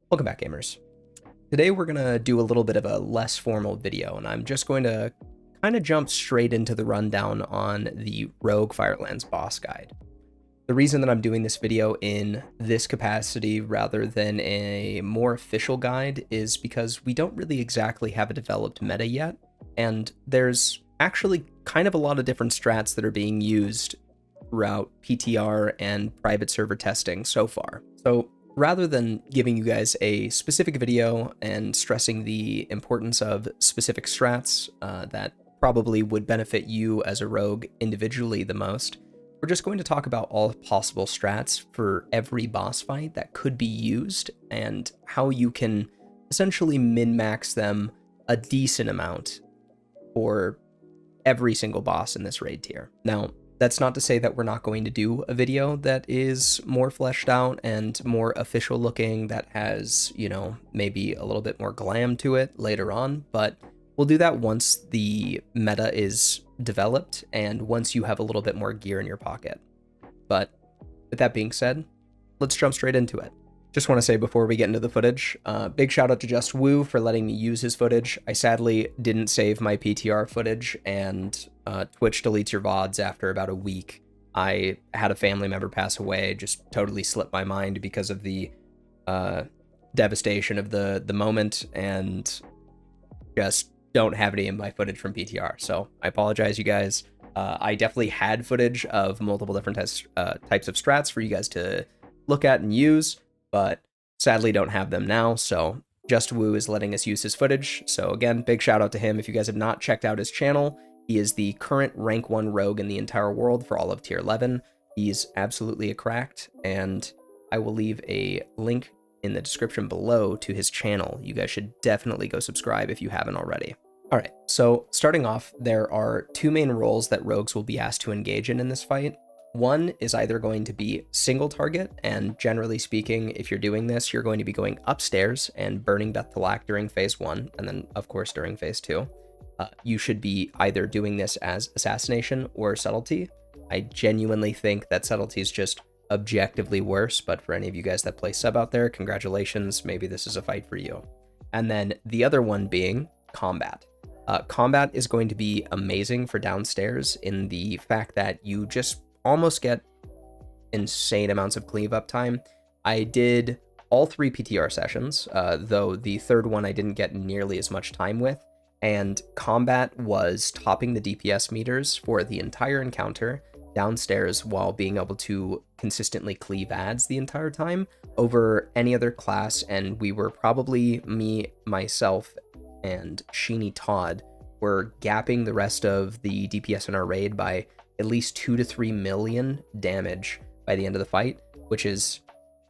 Welcome back, gamers. Today we're going to do a little bit of a less formal video, and I'm just going to kind of jump straight into the rundown on the Rogue Firelands boss guide. The reason that I'm doing this video in this capacity rather than a more official guide is because we don't really exactly have a developed meta yet, and there's actually kind of a lot of different strats that are being used throughout PTR and private server testing so far. So rather than giving you guys a specific video and stressing the importance of specific strats that probably would benefit you as a rogue individually the most, we're just going to talk about all possible strats for every boss fight that could be used and how you can essentially min-max them a decent amount for every single boss in this raid tier. Now, that's not to say that we're not going to do a video that is more fleshed out and more official looking, that has, you know, maybe a little bit more glam to it later on, but we'll do that once the meta is developed and once you have a little bit more gear in your pocket. But with that being said, let's jump straight into it. Just want to say before we get into the footage, big shout out to Just Woo for letting me use his footage. I sadly didn't save my PTR footage, and Twitch deletes your VODs after about a week. I had a family member pass away, just totally slipped my mind because of the devastation of the moment, and just don't have any of my footage from PTR. So I apologize, you guys. I definitely had footage of multiple different types of strats for you guys to look at and use, but sadly don't have them now, so Just Woo is letting us use his footage. So again, big shout out to him. If you guys have not checked out his channel, he is the current rank 1 rogue in the entire world for all of tier 11. He's absolutely a cracked, and I will leave a link in the description below to his channel. You guys should definitely go subscribe if you haven't already. All right, so starting off, there are two main roles that rogues will be asked to engage in this fight. One is either going to be single target, and generally speaking, if you're doing this, you're going to be going upstairs and burning Beth'tilac during phase 1, and then of course during phase 2. You should be either doing this as Assassination or Subtlety. I genuinely think that Subtlety is just objectively worse, but for any of you guys that play sub out there, congratulations, maybe this is a fight for you. And then the other one being Combat. Combat is going to be amazing for downstairs in the fact that you just almost get insane amounts of cleave up time. I did all 3 PTR sessions, though the third one I didn't get nearly as much time with, and Combat was topping the DPS meters for the entire encounter downstairs while being able to consistently cleave ads the entire time over any other class, and we were probably, me, myself, and Sheeny Todd were gapping the rest of the DPS in our raid by at least 2 to 3 million damage by the end of the fight, which is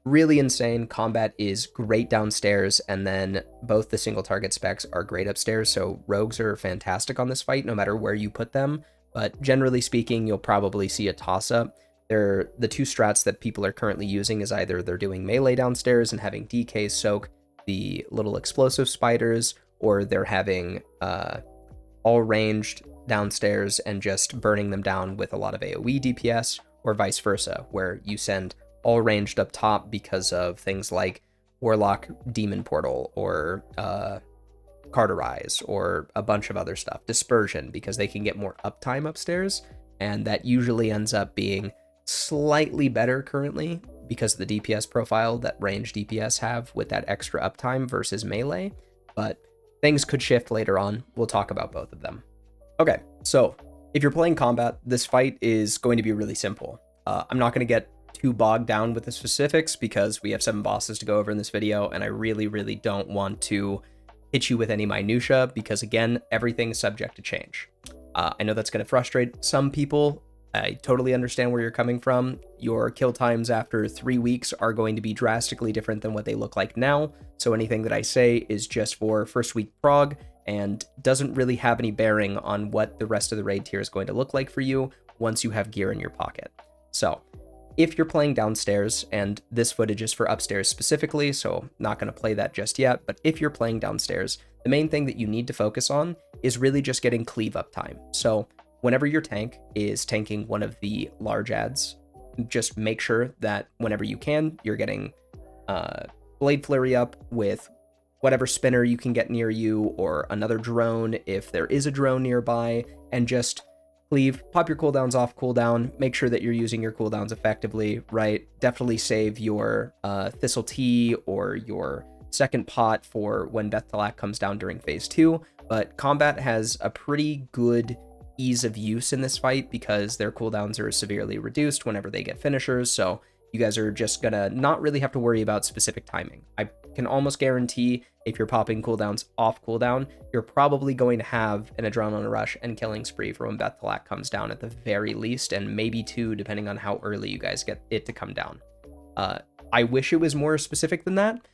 really insane. Combat is great downstairs, and then both the single target specs are great upstairs, so rogues are fantastic on this fight no matter where you put them, but generally speaking, you'll probably see a toss-up. The two strats that people are currently using is either they're doing melee downstairs and having DK soak the little explosive spiders, or they're having all ranged downstairs and just burning them down with a lot of AoE DPS, or vice versa, where you send all ranged up top because of things like Warlock Demon Portal, or Carterize, or a bunch of other stuff. Dispersion, because they can get more uptime upstairs, and that usually ends up being slightly better currently because of the DPS profile that ranged DPS have with that extra uptime versus melee, but things could shift later on. We'll talk about both of them. Okay, so if you're playing Combat, this fight is going to be really simple. I'm not going to get too bogged down with the specifics because we have 7 bosses to go over in this video, and I really don't want to hit you with any minutia because, again, everything is subject to change. I know that's going to frustrate some people. I totally understand where you're coming from. Your kill times after 3 weeks are going to be drastically different than what they look like now, so anything that I say is just for first week prog and doesn't really have any bearing on what the rest of the raid tier is going to look like for you once you have gear in your pocket. So if you're playing downstairs, and this footage is for upstairs specifically, so not going to play that just yet, but if you're playing downstairs, the main thing that you need to focus on is really just getting cleave uptime. So whenever your tank is tanking one of the large ads, just make sure that whenever you can, you're getting Blade Flurry up with whatever spinner you can get near you, or another drone if there is a drone nearby, and just cleave, pop your cooldowns off cooldown, make sure that you're using your cooldowns effectively, right? Definitely save your Thistle Tea or your second pot for when Beth'tilac comes down during phase 2, but combat has a pretty good ease of use in this fight because their cooldowns are severely reduced whenever they get finishers, so you guys are just gonna not really have to worry about specific timing. I can almost guarantee if you're popping cooldowns off cooldown, you're probably going to have an Adrenaline Rush and Killing Spree for when Beth'tilac comes down at the very least, and maybe 2 depending on how early you guys get it to come down. I wish it was more specific than that.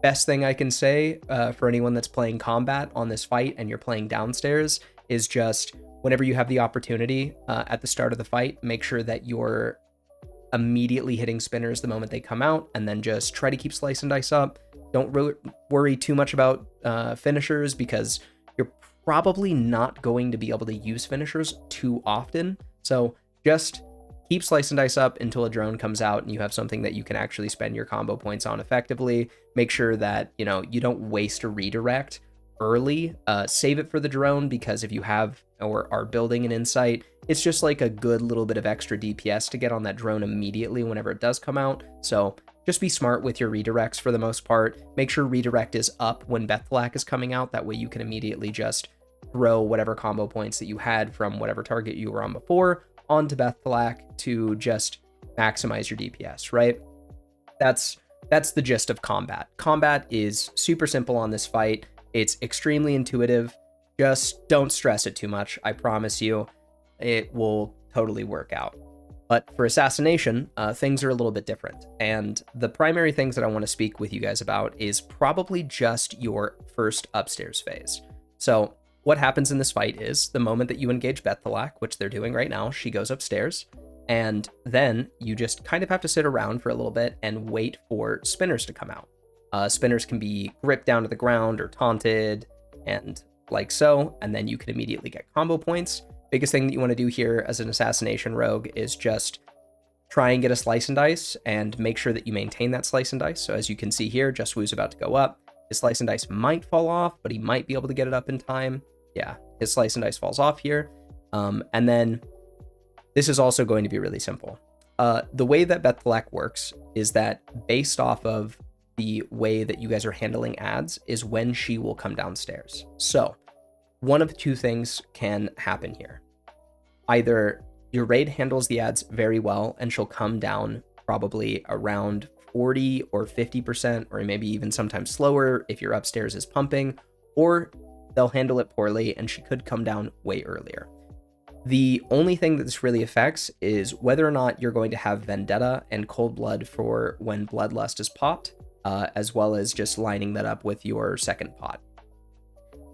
Best thing I can say for anyone that's playing combat on this fight and you're playing downstairs is just whenever you have the opportunity at the start of the fight, make sure that you're immediately hitting spinners the moment they come out, and then just try to keep slice and dice up. Don't worry too much about finishers because you're probably not going to be able to use finishers too often. So just keep slice and dice up until a drone comes out and you have something that you can actually spend your combo points on effectively. Make sure that, you know, you don't waste a redirect early. Save it for the drone, because if you have or are building an insight, it's just like a good little bit of extra DPS to get on that drone immediately whenever it does come out. So just be smart with your redirects for the most part. Make sure redirect is up when Beth'tilac is coming out. That way you can immediately just throw whatever combo points that you had from whatever target you were on before onto Beth'tilac to just maximize your DPS, right? That's the gist of combat. Combat is super simple on this fight. It's extremely intuitive. Just don't stress it too much. I promise you, it will totally work out. But for Assassination, things are a little bit different. And the primary things that I want to speak with you guys about is probably just your first upstairs phase. So what happens in this fight is the moment that you engage Beth'tilac, which they're doing right now, she goes upstairs. And then you just kind of have to sit around for a little bit and wait for spinners to come out. Spinners can be gripped down to the ground or taunted, and like so, and then you can immediately get combo points. Biggest thing that you want to do here as an Assassination Rogue is just try and get a slice and dice and make sure that you maintain that slice and dice. So as you can see here, Justwoo's about to go up. His slice and dice might fall off, but he might be able to get it up in time. Yeah, his slice and dice falls off here. And then this is also going to be really simple. The way that Beth'tilac works is that based off of the way that you guys are handling ads is when she will come downstairs. So one of two things can happen here. Either your raid handles the ads very well and she'll come down probably around 40 or 50%, or maybe even sometimes slower if your upstairs is pumping, or they'll handle it poorly and she could come down way earlier. The only thing that this really affects is whether or not you're going to have Vendetta and Cold Blood for when Bloodlust is popped, as well as just lining that up with your second pot.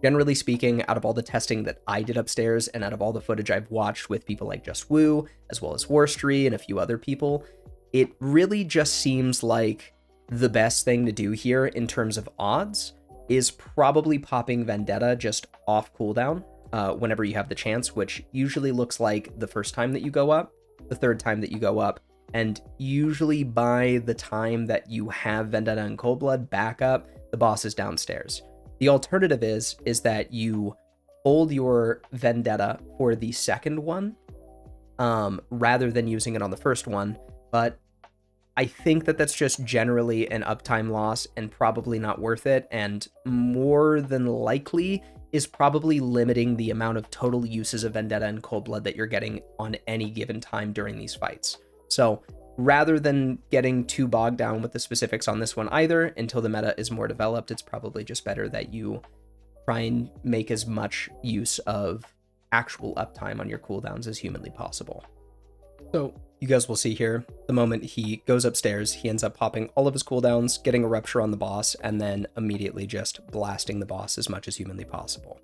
Generally speaking, out of all the testing that I did upstairs and out of all the footage I've watched with people like Justwoo, as well as Warstry and a few other people, it really just seems like the best thing to do here in terms of odds is probably popping Vendetta just off cooldown whenever you have the chance, which usually looks like the first time that you go up, the third time that you go up, and usually by the time that you have Vendetta and Cold Blood back up, the boss is downstairs. The alternative is that you hold your Vendetta for the second one rather than using it on the first one, but I think that that's just generally an uptime loss and probably not worth it, and more than likely is probably limiting the amount of total uses of Vendetta and Cold Blood that you're getting on any given time during these fights. So rather than getting too bogged down with the specifics on this one either, until the meta is more developed, it's probably just better that you try and make as much use of actual uptime on your cooldowns as humanly possible. So you guys will see here, the moment he goes upstairs, he ends up popping all of his cooldowns, getting a rupture on the boss, and then immediately just blasting the boss as much as humanly possible.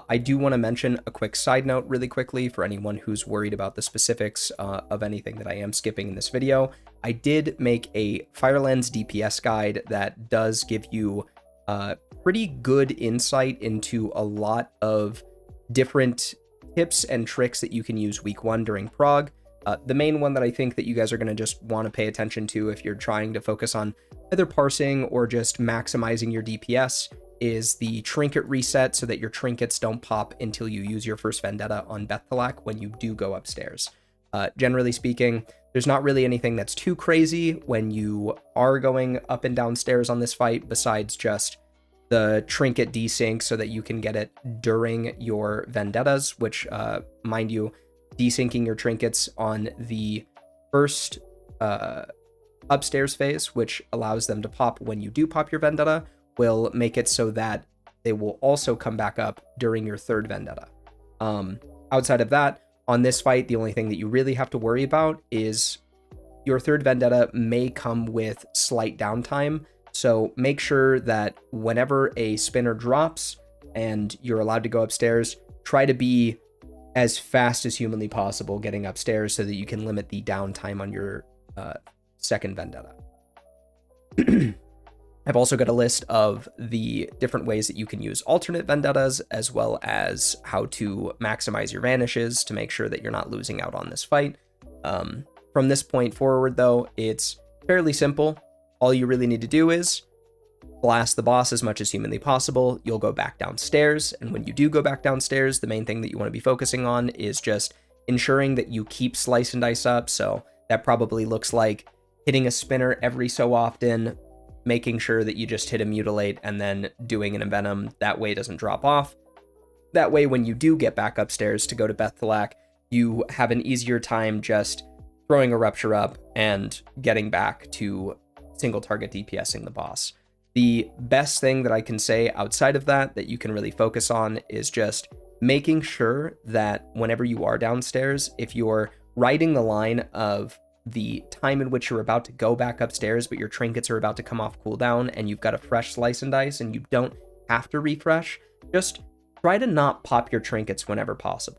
I do want to mention a quick side note really quickly for anyone who's worried about the specifics of anything that I am skipping in this video. I did make a Firelands DPS guide that does give you pretty good insight into a lot of different tips and tricks that you can use week 1 during prog. The main one that I think that you guys are going to just want to pay attention to if you're trying to focus on either parsing or just maximizing your DPS is the trinket reset, so that your trinkets don't pop until you use your first Vendetta on Beth'tilac when you do go upstairs. Generally speaking, there's not really anything that's too crazy when you are going up and down stairs on this fight, besides just the trinket desync so that you can get it during your Vendettas, which, mind you, desyncing your trinkets on the first upstairs phase, which allows them to pop when you do pop your Vendetta, will make it so that they will also come back up during your third Vendetta. Outside of that, on this fight, the only thing that you really have to worry about is your third Vendetta may come with slight downtime, so make sure that whenever a spinner drops and you're allowed to go upstairs, try to be as fast as humanly possible getting upstairs so that you can limit the downtime on your second Vendetta. I've also got a list of the different ways that you can use alternate Vendettas, as well as how to maximize your vanishes to make sure that you're not losing out on this fight. From this point forward, though, it's fairly simple. All you really need to do is blast the boss as much as humanly possible. You'll go back downstairs, and when you do go back downstairs, the main thing that you want to be focusing on is just ensuring that you keep slice and dice up. So that probably looks like hitting a spinner every so often, making sure that you just hit a mutilate and then doing an envenom. That way it doesn't drop off. That way, when you do get back upstairs to go to Beth'tilac, you have an easier time just throwing a rupture up and getting back to single target DPSing the boss. The best thing that I can say outside of that you can really focus on is just making sure that whenever you are downstairs, if you're riding the line of the time in which you're about to go back upstairs, but your trinkets are about to come off cooldown and you've got a fresh slice and dice and you don't have to refresh, just try to not pop your trinkets whenever possible.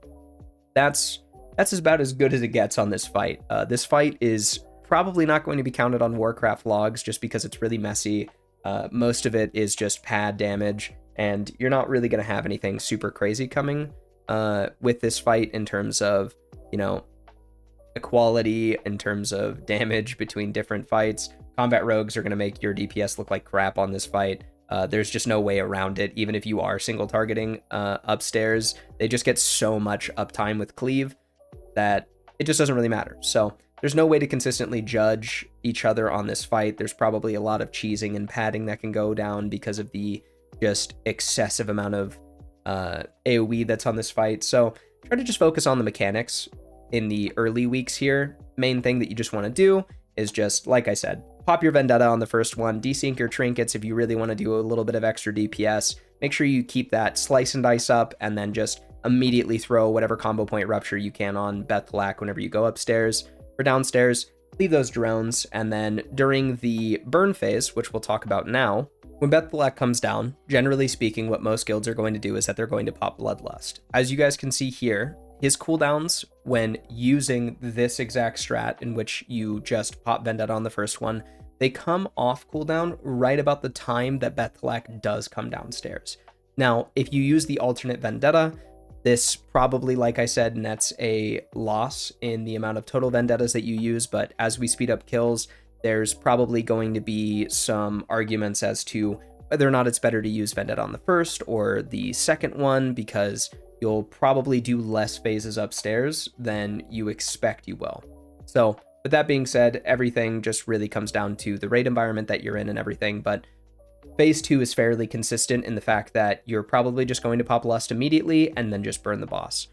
That's about as good as it gets on this fight. This fight is probably not going to be counted on Warcraft logs just because it's really messy. Most of it is just pad damage, and you're not really going to have anything super crazy coming with this fight in terms of, equality, in terms of damage between different fights. Combat rogues are going to make your DPS look like crap on this fight. There's just no way around it. Even if you are single targeting upstairs, they just get so much uptime with cleave that it just doesn't really matter. So there's no way to consistently judge each other on this fight. There's probably a lot of cheesing and padding that can go down because of the just excessive amount of AoE that's on this fight. So try to just focus on the mechanics in the early weeks here. Main thing that you just want to do is just, like I said, pop your Vendetta on the first one, desync your trinkets if you really want to do a little bit of extra DPS. Make sure you keep that slice and dice up, and then just immediately throw whatever combo point rupture you can on Beth'tilac whenever you go upstairs. For downstairs, leave those drones, and then during the burn phase, which we'll talk about now, when Beth'tilac comes down, generally speaking, what most guilds are going to do is that they're going to pop Bloodlust. As you guys can see here, his cooldowns when using this exact strat in which you just pop Vendetta on the first one, they come off cooldown right about the time that Beth'tilac does come downstairs. Now, if you use the alternate Vendetta, this probably, like I said, nets a loss in the amount of total Vendettas that you use, but as we speed up kills, there's probably going to be some arguments as to whether or not it's better to use Vendetta on the first or the second one, because you'll probably do less phases upstairs than you expect you will. So with that being said, everything just really comes down to the raid environment that you're in and everything, but phase 2 is fairly consistent in the fact that you're probably just going to pop Lust immediately and then just burn the boss.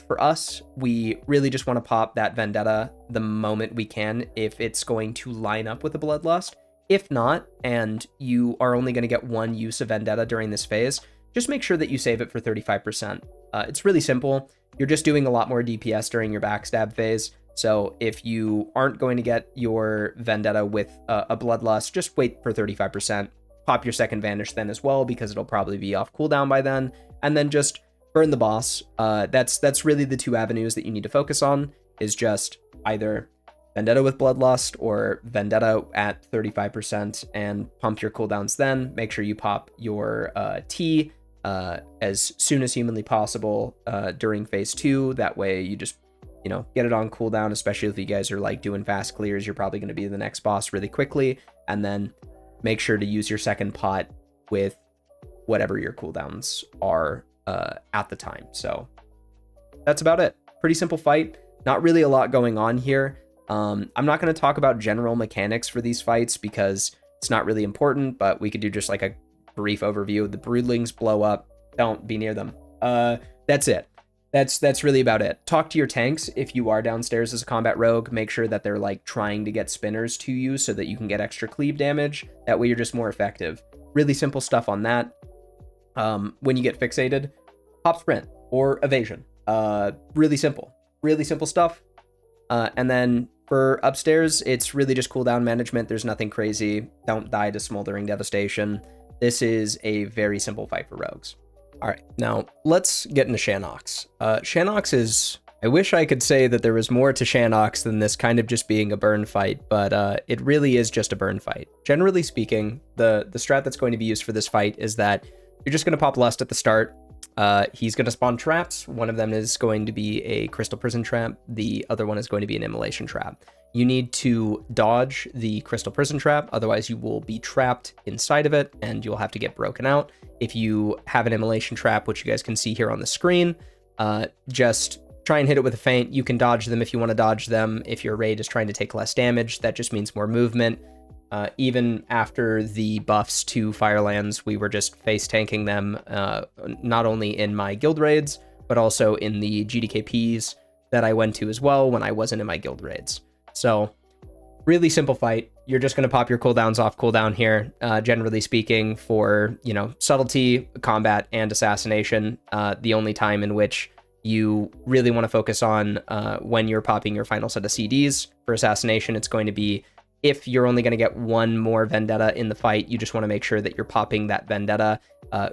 For us, we really just want to pop that Vendetta the moment we can if it's going to line up with the Bloodlust. If not, and you are only going to get one use of Vendetta during this phase, just make sure that you save it for 35%. It's really simple. You're just doing a lot more DPS during your backstab phase. So if you aren't going to get your Vendetta with a Bloodlust, just wait for 35%. Pop your second Vanish then as well, because it'll probably be off cooldown by then. And then just burn the boss. That's really the two avenues that you need to focus on, is just either Vendetta with Bloodlust or Vendetta at 35% and pump your cooldowns then. Make sure you pop your T as soon as humanly possible during phase 2. That way you just you know, get it on cooldown, especially if you guys are like doing fast clears. You're probably going to be the next boss really quickly, and then make sure to use your second pot with whatever your cooldowns are at the time. So that's about it. Pretty simple fight. Not really a lot going on here. I'm not going to talk about general mechanics for these fights because it's not really important, but we could do just like a brief overview. The broodlings blow up. Don't be near them. That's it. That's really about it. Talk to your tanks if you are downstairs as a combat rogue. Make sure that they're like trying to get spinners to you so that you can get extra cleave damage. That way you're just more effective. Really simple stuff on that. When you get fixated, pop sprint or evasion. Really simple stuff. And then for upstairs, it's really just cooldown management. There's nothing crazy. Don't die to smoldering devastation. This is a very simple fight for rogues. All right, now let's get into Shannox. Shannox is, I wish I could say that there was more to Shannox than this kind of just being a burn fight, but it really is just a burn fight. Generally speaking, the strat that's going to be used for this fight is that you're just going to pop Lust at the start. He's going to spawn traps. One of them is going to be a crystal prison trap. The other one is going to be an immolation trap. You need to dodge the crystal prison trap, otherwise you will be trapped inside of it and you'll have to get broken out. If you have an immolation trap, which you guys can see here on the screen, just try and hit it with a feint. You can dodge them if you want to dodge them. If your raid is trying to take less damage, that just means more movement. Even after the buffs to Firelands, we were just face tanking them, not only in my guild raids, but also in the GDKPs that I went to as well when I wasn't in my guild raids. So really simple fight. You're just going to pop your cooldowns off cooldown here, generally speaking, for, you know, subtlety, combat, and assassination. The only time in which you really want to focus on when you're popping your final set of CDs. For assassination, it's going to be if you're only going to get one more vendetta in the fight, you just want to make sure that you're popping that vendetta,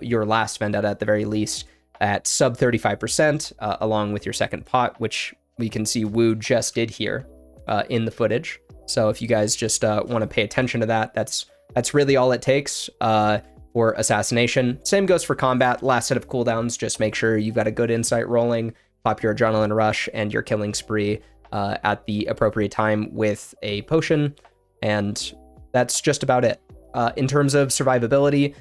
your last vendetta at the very least, at sub 35%, along with your second pot, which we can see Wu just did here in the footage. So if you guys just want to pay attention to that, that's really all it takes for assassination. Same goes for combat. Last set of cooldowns, just make sure you've got a good insight rolling, pop your adrenaline rush and your killing spree at the appropriate time with a potion. And that's just about it. In terms of survivability,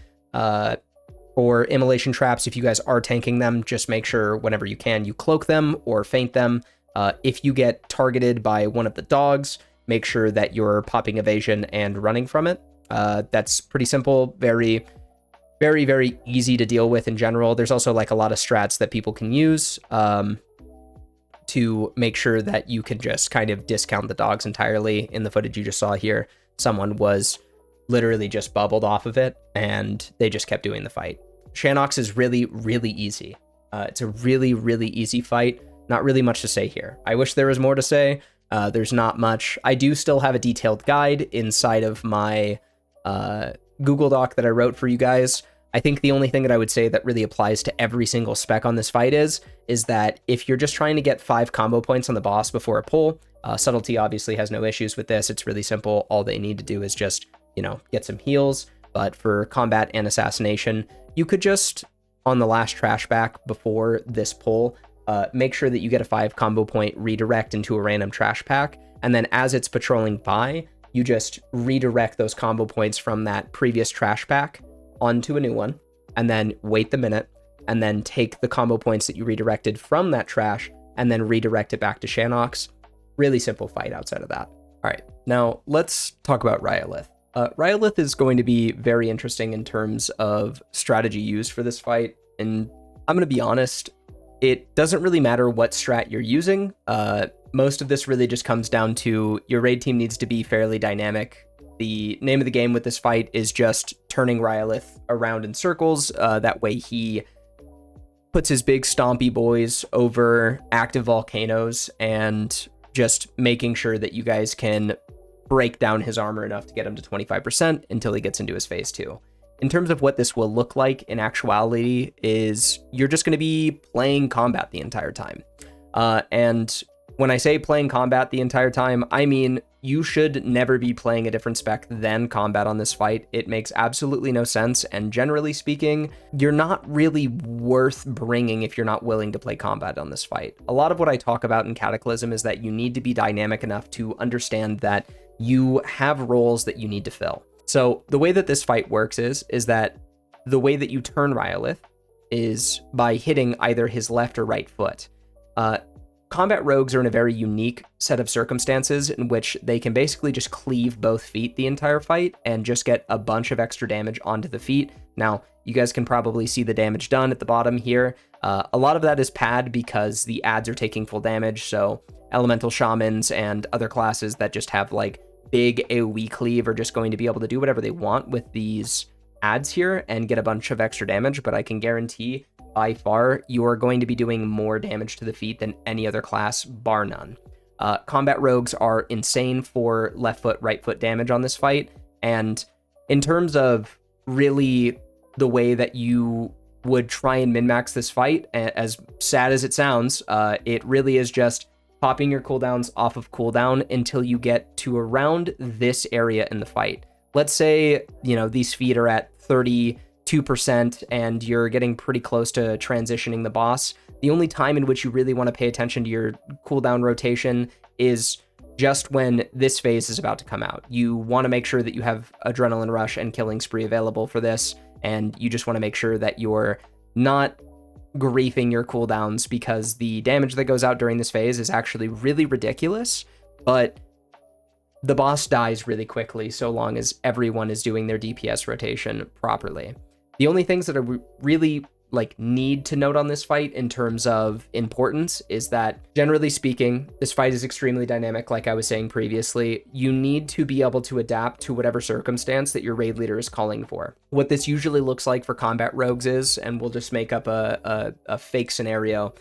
for immolation traps, if you guys are tanking them, just make sure whenever you can, you cloak them or feint them. If you get targeted by one of the dogs, make sure that you're popping evasion and running from it. That's pretty simple, very, very, very easy to deal with in general. There's also like a lot of strats that people can use to make sure that you can just kind of discount the dogs entirely. In the footage you just saw here, someone was literally just bubbled off of it and they just kept doing the fight. Shannox is really, really easy. It's a really, really easy fight. Not really much to say here. I wish there was more to say. There's not much. I do still have a detailed guide inside of my Google Doc that I wrote for you guys. I think the only thing that I would say that really applies to every single spec on this fight is that if you're just trying to get 5 combo points on the boss before a pull, Subtlety obviously has no issues with this. It's really simple. All they need to do is just, you know, get some heals. But for combat and assassination, you could just, on the last trash back before this pull, make sure that you get a 5 combo point redirect into a random trash pack. And then as it's patrolling by, you just redirect those combo points from that previous trash pack onto a new one, and then wait the minute, and then take the combo points that you redirected from that trash, and then redirect it back to Shannox. Really simple fight outside of that. All right, now let's talk about Rhyolith. Rhyolith is going to be very interesting in terms of strategy used for this fight, and I'm going to be honest, it doesn't really matter what strat you're using. Most of this really just comes down to your raid team needs to be fairly dynamic. The name of the game with this fight is just turning Rhyolith around in circles. That way he puts his big stompy boys over active volcanoes and just making sure that you guys can break down his armor enough to get him to 25% until he gets into his phase 2. In terms of what this will look like in actuality is you're just going to be playing combat the entire time. And when I say playing combat the entire time, I mean you should never be playing a different spec than combat on this fight. It makes absolutely no sense, and generally speaking, you're not really worth bringing if you're not willing to play combat on this fight. A lot of what I talk about in Cataclysm is that you need to be dynamic enough to understand that you have roles that you need to fill. So the way that this fight works is that the way that you turn Rhyolith is by hitting either his left or right foot. Combat rogues are in a very unique set of circumstances in which they can basically just cleave both feet the entire fight and just get a bunch of extra damage onto the feet. Now, you guys can probably see the damage done at the bottom here. A lot of that is pad because the adds are taking full damage, so elemental shamans and other classes that just have like big AoE cleave are just going to be able to do whatever they want with these adds here and get a bunch of extra damage, but I can guarantee by far you are going to be doing more damage to the feet than any other class, bar none. Combat rogues are insane for left foot, right foot damage on this fight, and in terms of really the way that you would try and min-max this fight, as sad as it sounds, it really is just popping your cooldowns off of cooldown until you get to around this area in the fight. Let's say, you know, these feet are at 32% and you're getting pretty close to transitioning the boss. The only time in which you really want to pay attention to your cooldown rotation is just when this phase is about to come out. You want to make sure that you have Adrenaline Rush and Killing Spree available for this, and you just want to make sure that you're not griefing your cooldowns, because the damage that goes out during this phase is actually really ridiculous, but the boss dies really quickly so long as everyone is doing their DPS rotation properly. The only things that are really need to note on this fight in terms of importance is that, generally speaking, this fight is extremely dynamic. Like I was saying previously, you need to be able to adapt to whatever circumstance that your raid leader is calling for. What this usually looks like for combat rogues is, and we'll just make up a fake scenario.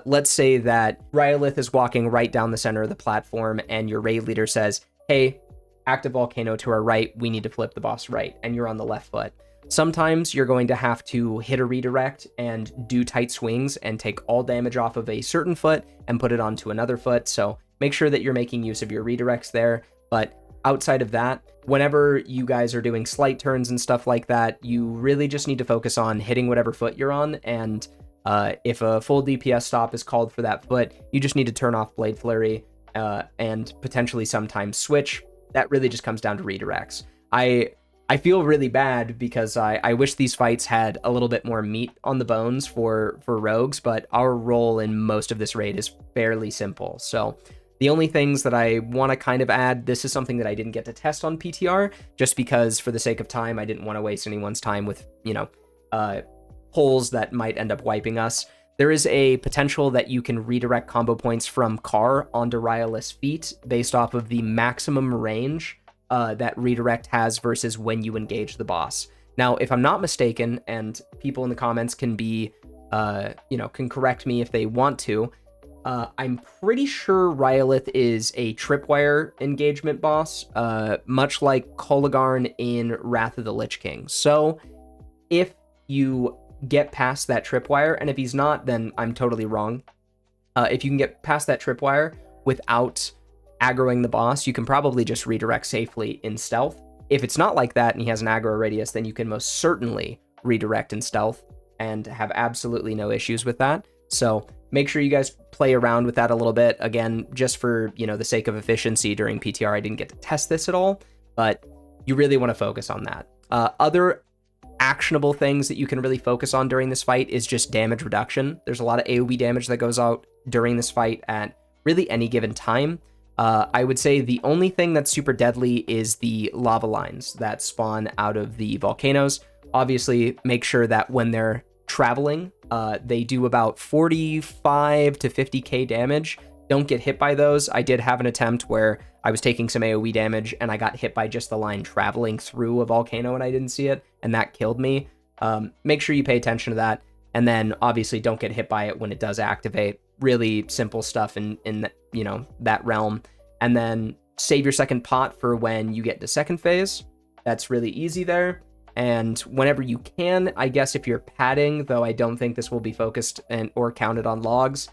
Let's say that Rhyolith is walking right down the center of the platform and your raid leader says, hey, active volcano to our right, we need to flip the boss right, and you're on the left foot. Sometimes you're going to have to hit a redirect and do tight swings and take all damage off of a certain foot and put it onto another foot, so make sure that you're making use of your redirects there. But outside of that, whenever you guys are doing slight turns and stuff like that, you really just need to focus on hitting whatever foot you're on, and if a full DPS stop is called for that foot, you just need to turn off Blade Flurry and potentially sometimes switch. That really just comes down to redirects. I feel really bad because I wish these fights had a little bit more meat on the bones for rogues, but our role in most of this raid is fairly simple. So the only things that I want to kind of add, this is something that I didn't get to test on PTR, just because for the sake of time, I didn't want to waste anyone's time with, holes that might end up wiping us. There is a potential that you can redirect combo points from Car onto Rhyolith's feet based off of the maximum range that redirect has versus when you engage the boss. Now, if I'm not mistaken, and people in the comments can be, can correct me if they want to, I'm pretty sure Rhyolith is a tripwire engagement boss, much like Kolagharn in Wrath of the Lich King. So if you get past that tripwire, and if he's not, then I'm totally wrong. If you can get past that tripwire without aggroing the boss, you can probably just redirect safely in stealth. If it's not like that and he has an aggro radius, then you can most certainly redirect in stealth and have absolutely no issues with that. So make sure you guys play around with that a little bit. Again, just for, the sake of efficiency during PTR, I didn't get to test this at all, but you really want to focus on that. Other actionable things that you can really focus on during this fight is just damage reduction. There's a lot of AoE damage that goes out during this fight at really any given time. I would say the only thing that's super deadly is the lava lines that spawn out of the volcanoes. Obviously, make sure that when they're traveling, they do about 45 to 50k damage. Don't get hit by those. I did have an attempt where I was taking some AoE damage and I got hit by just the line traveling through a volcano and I didn't see it, and that killed me. Make sure you pay attention to that, and then obviously don't get hit by it when it does activate. Really simple stuff in that realm. And then save your second pot for when you get to second phase. That's really easy there. And whenever you can, I guess if you're padding, though I don't think this will be focused or counted on logs,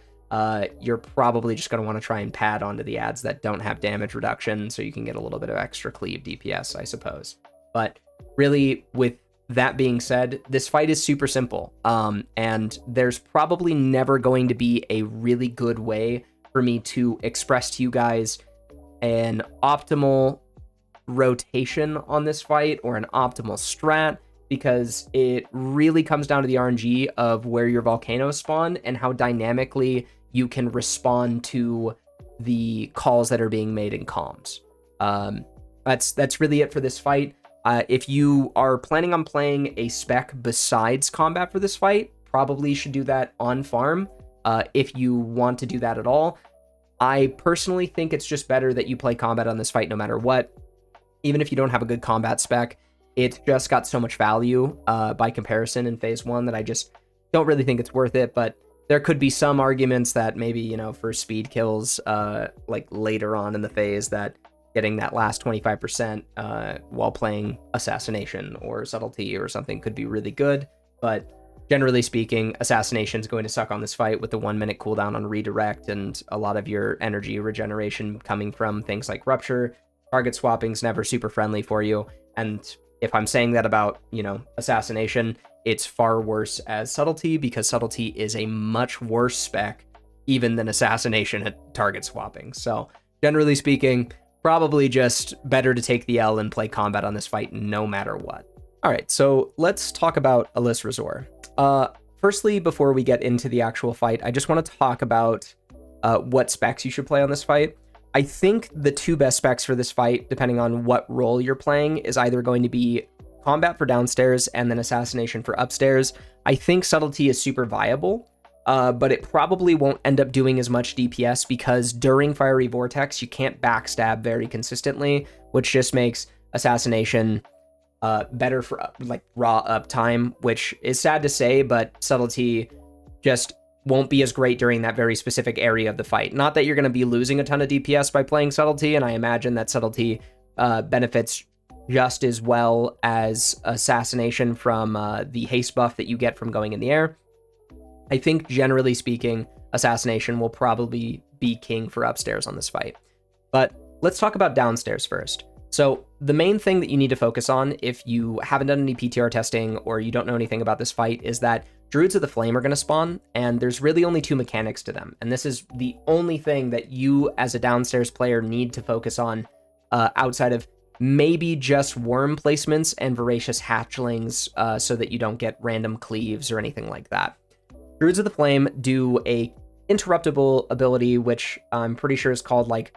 you're probably just going to want to try and pad onto the ads that don't have damage reduction so you can get a little bit of extra cleave DPS, I suppose. But really, with that being said, this fight is super simple, and there's probably never going to be a really good way for me to express to you guys an optimal rotation on this fight or an optimal strat, because it really comes down to the RNG of where your volcanoes spawn and how dynamically you can respond to the calls that are being made in comms. That's really it for this fight. If you are planning on playing a spec besides combat for this fight, probably should do that on farm if you want to do that at all. I personally think it's just better that you play combat on this fight no matter what. Even if you don't have a good combat spec, it's just got so much value by comparison in phase 1 that I just don't really think it's worth it. But there could be some arguments that maybe, you know, for speed kills like later on in the phase, that getting that last 25% while playing Assassination or Subtlety or something could be really good. But generally speaking, Assassination is going to suck on this fight with the 1 minute cooldown on redirect and a lot of your energy regeneration coming from things like Rupture. Target swapping's never super friendly for you. And if I'm saying that about, you know, Assassination, it's far worse as Subtlety, because Subtlety is a much worse spec even than Assassination at target swapping. So generally speaking, probably just better to take the L and play combat on this fight no matter what. All right, so let's talk about Alysrazor. Firstly, before we get into the actual fight, I just want to talk about what specs you should play on this fight. I think the 2 best specs for this fight, depending on what role you're playing, is either going to be combat for downstairs and then Assassination for upstairs. I think Subtlety is super viable, but it probably won't end up doing as much DPS because during Fiery Vortex, you can't backstab very consistently, which just makes Assassination better for like raw uptime, which is sad to say, but Subtlety just won't be as great during that very specific area of the fight. Not that you're going to be losing a ton of DPS by playing Subtlety, and I imagine that Subtlety benefits just as well as Assassination from the haste buff that you get from going in the air. I think generally speaking, Assassination will probably be king for upstairs on this fight. But let's talk about downstairs first. So the main thing that you need to focus on if you haven't done any PTR testing or you don't know anything about this fight is that Druids of the Flame are going to spawn, and there's really only 2 mechanics to them. And this is the only thing that you as a downstairs player need to focus on outside of maybe just worm placements and voracious hatchlings so that you don't get random cleaves or anything like that. Druids of the Flame do a interruptible ability, which I'm pretty sure is called like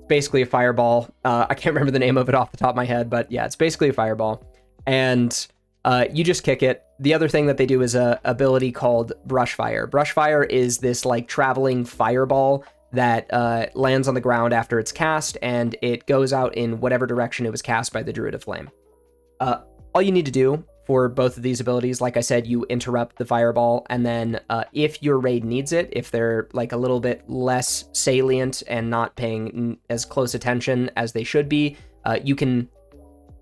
basically a fireball. I can't remember the name of it off the top of my head, but yeah, it's basically a fireball. And you just kick it. The other thing that they do is a ability called Brushfire. Brushfire is this like traveling fireball that lands on the ground after it's cast, and it goes out in whatever direction it was cast by the Druid of Flame. All you need to do for both of these abilities, like I said, you interrupt the fireball, and then if your raid needs it, if they're like a little bit less salient and not paying as close attention as they should be, you can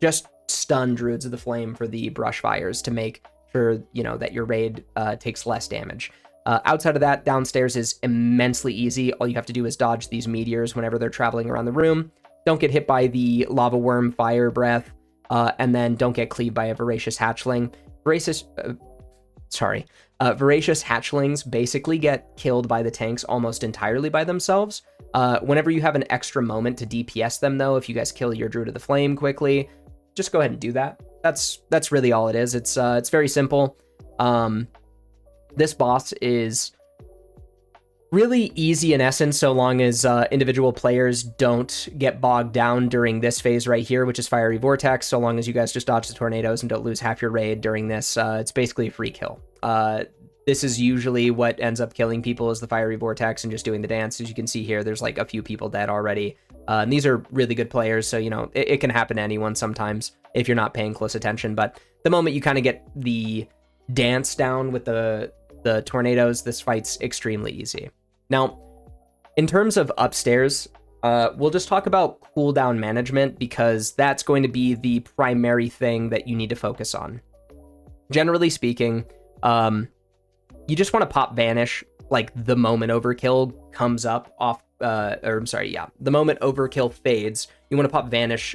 just stun Druids of the Flame for the brush fires to make sure, you know, that your raid takes less damage. Outside of that, downstairs is immensely easy. All you have to do is dodge these meteors whenever they're traveling around the room. Don't get hit by the lava worm fire breath, and then don't get cleaved by a voracious hatchling. Voracious hatchlings basically get killed by the tanks almost entirely by themselves. Whenever you have an extra moment to DPS them, though, if you guys kill your Druid of the Flame quickly, just go ahead and do that. That's really all it is. It's very simple. This boss is really easy in essence, so long as individual players don't get bogged down during this phase right here, which is Fiery Vortex. So long as you guys just dodge the tornadoes and don't lose half your raid during this, it's basically a free kill. This is usually what ends up killing people, is the Fiery Vortex and just doing the dance. As you can see here, there's like a few people dead already. And these are really good players, so, you know, it can happen to anyone sometimes if you're not paying close attention. But the moment you kind of get the dance down with the tornadoes, this fight's extremely easy. Now, in terms of upstairs, we'll just talk about cooldown management, because that's going to be the primary thing that you need to focus on. Generally speaking, you just want to pop Vanish like the moment overkill comes up off, the moment overkill fades, you want to pop Vanish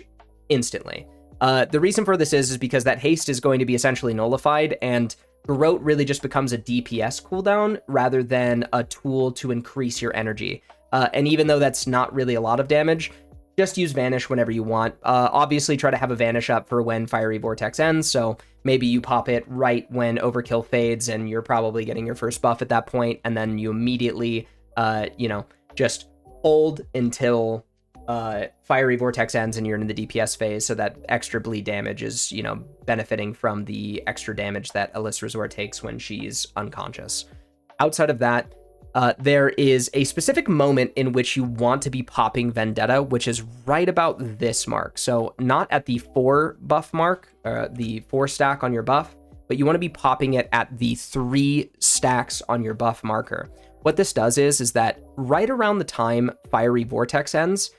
instantly. The reason for this is because that haste is going to be essentially nullified, and Garrote really just becomes a DPS cooldown rather than a tool to increase your energy. And even though that's not really a lot of damage, just use Vanish whenever you want. Obviously, try to have a Vanish up for when Fiery Vortex ends, so maybe you pop it right when Overkill fades, and you're probably getting your first buff at that point, and then you immediately, just hold until Fiery Vortex ends and you're in the DPS phase, so that extra bleed damage is, benefiting from the extra damage that Alysrazor takes when she's unconscious. Outside of that, there is a specific moment in which you want to be popping Vendetta, which is right about this mark. So not at the 4 buff mark, the 4 stack on your buff, but you want to be popping it at the 3 stacks on your buff marker. What this does is that right around the time Fiery Vortex ends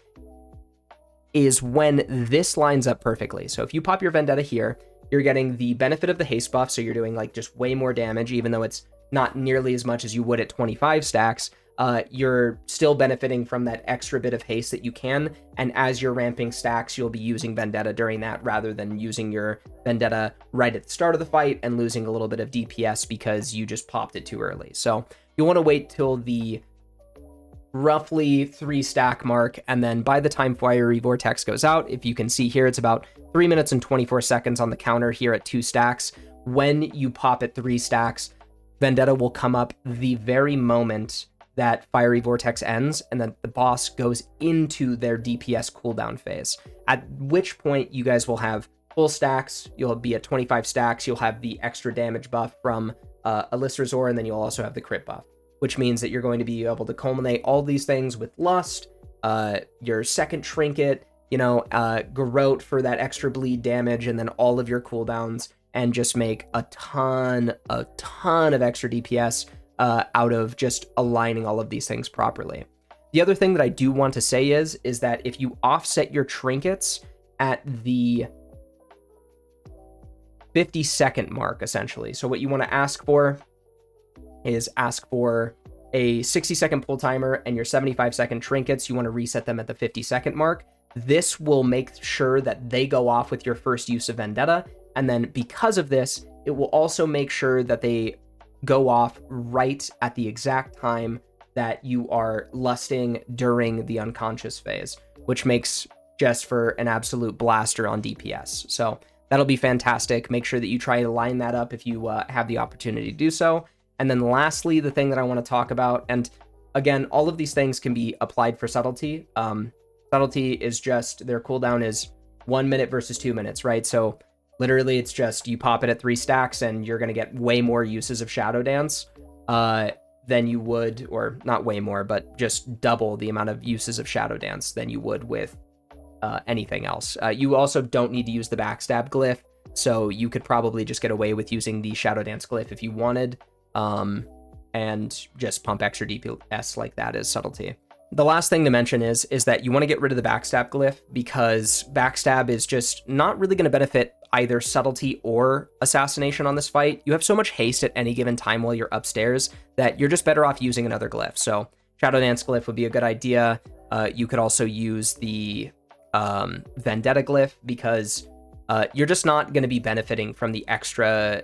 is when this lines up perfectly. So if you pop your Vendetta here, you're getting the benefit of the haste buff, so you're doing like just way more damage, even though it's not nearly as much as you would at 25 stacks. You're still benefiting from that extra bit of haste that you can, and as you're ramping stacks, you'll be using Vendetta during that rather than using your Vendetta right at the start of the fight and losing a little bit of DPS because you just popped it too early. So you want to wait till the roughly 3 stack mark, and then by the time Fiery Vortex goes out, if you can see here, it's about 3 minutes and 24 seconds on the counter here at 2 stacks. When you pop at 3 stacks, Vendetta will come up the very moment that Fiery Vortex ends, and then the boss goes into their DPS cooldown phase, at which point you guys will have full stacks, you'll be at 25 stacks, you'll have the extra damage buff from Alysrazor, and then you'll also have the crit buff, which means that you're going to be able to culminate all these things with Lust, your second trinket, Garrote for that extra bleed damage, and then all of your cooldowns, and just make a ton of extra DPS out of just aligning all of these things properly. The other thing that I do want to say is that if you offset your trinkets at the 50-second mark, essentially, so what you want to ask for is a 60-second pull timer, and your 75-second trinkets, you want to reset them at the 50-second mark. This will make sure that they go off with your first use of Vendetta, and then because of this, it will also make sure that they go off right at the exact time that you are lusting during the unconscious phase, which makes just for an absolute blaster on DPS. So that'll be fantastic. Make sure that you try to line that up if you have the opportunity to do so. And then lastly, the thing that I want to talk about, and again, all of these things can be applied for Subtlety. Subtlety is just, their cooldown is 1 minute versus 2 minutes, right? So literally it's just, you pop it at 3 stacks and you're going to get way more uses of Shadow Dance than you would, or not way more, but just double the amount of uses of Shadow Dance than you would with anything else. You also don't need to use the backstab glyph, so you could probably just get away with using the Shadow Dance glyph if you wanted, and just pump extra DPS like that as Subtlety. The last thing to mention is that you want to get rid of the backstab glyph, because backstab is just not really going to benefit either Subtlety or Assassination on this fight. You have so much haste at any given time while you're upstairs that you're just better off using another glyph. So Shadow Dance glyph would be a good idea. You could also use the Vendetta glyph, because you're just not going to be benefiting from the extra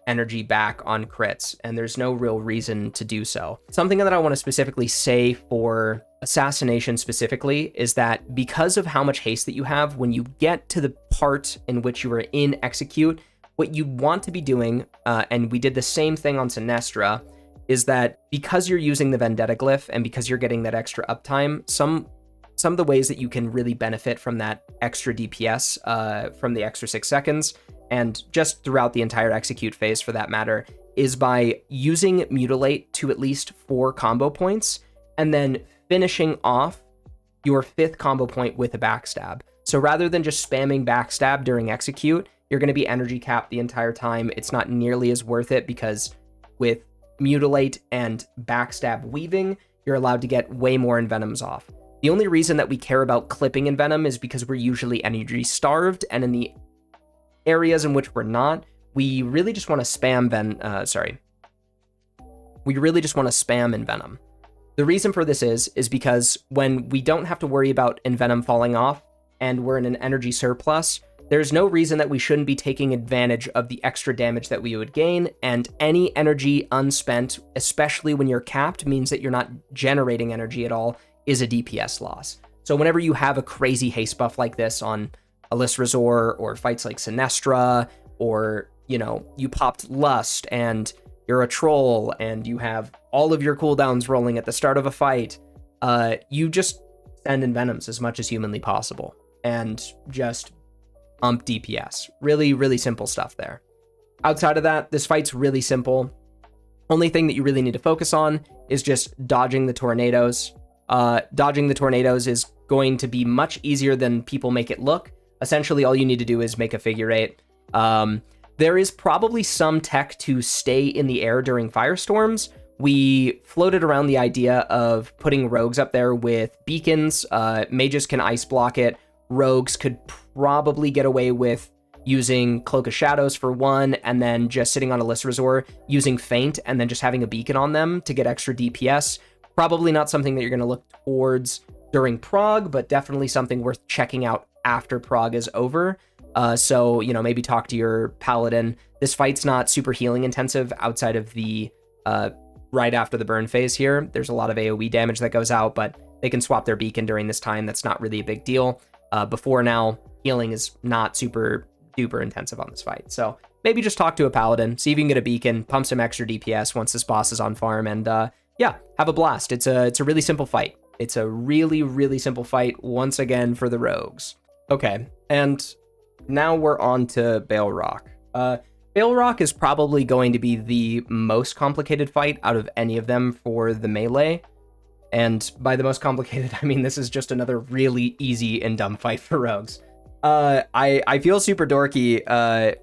energy back on crits, and there's no real reason to do so. Something that I want to specifically say for Assassination specifically is that because of how much haste that you have, when you get to the part in which you are in execute, what you want to be doing, and we did the same thing on Sinestra, is that because you're using the Vendetta glyph and because you're getting that extra uptime, some of the ways that you can really benefit from that extra DPS from the extra 6 seconds, and just throughout the entire execute phase for that matter, is by using Mutilate to at least 4 combo points, and then finishing off your 5th combo point with a backstab. So rather than just spamming backstab during execute, you're going to be energy capped the entire time. It's not nearly as worth it, because with Mutilate and backstab weaving, you're allowed to get way more Envenoms off. The only reason that we care about clipping Envenom is because we're usually energy starved, and in the areas in which we're not, we really just want to spam we really just want to spam Envenom. The reason for this is because when we don't have to worry about Envenom falling off and we're in an energy surplus, there's no reason that we shouldn't be taking advantage of the extra damage that we would gain, and any energy unspent, especially when you're capped, means that you're not generating energy at all, is a DPS loss. So whenever you have a crazy haste buff like this on Alysrazor or fights like Sinestra, or, you know, you popped Lust and you're a troll and you have all of your cooldowns rolling at the start of a fight, you just send Envenoms as much as humanly possible and just pump DPS. Really, really simple stuff there. Outside of that, this fight's really simple. Only thing that you really need to focus on is just dodging the tornadoes. Dodging the tornadoes is going to be much easier than people make it look. Essentially, all you need to do is make a figure eight. There is probably some tech to stay in the air during firestorms. We floated around the idea of putting rogues up there with beacons. Mages can ice block it. Rogues could probably get away with using Cloak of Shadows for one, and then just sitting on Alysrazor, using Feint, and then just having a beacon on them to get extra DPS. Probably not something that you're going to look towards during Prog, but definitely something worth checking out after Prog is over. So, you know, maybe talk to your Paladin. This fight's not super healing intensive outside of the right after the burn phase here. There's a lot of AoE damage that goes out, but they can swap their beacon during this time. That's not really a big deal. Before now, healing is not super duper intensive on this fight. So maybe just talk to a Paladin, see if you can get a beacon, pump some extra DPS once this boss is on farm, and yeah, have a blast. It's a really simple fight. It's a really, really simple fight once again for the rogues. Okay, and now we're on to Baleroc. Baleroc is probably going to be the most complicated fight out of any of them for the melee. And by the most complicated, I mean this is just another really easy and dumb fight for rogues. I feel super dorky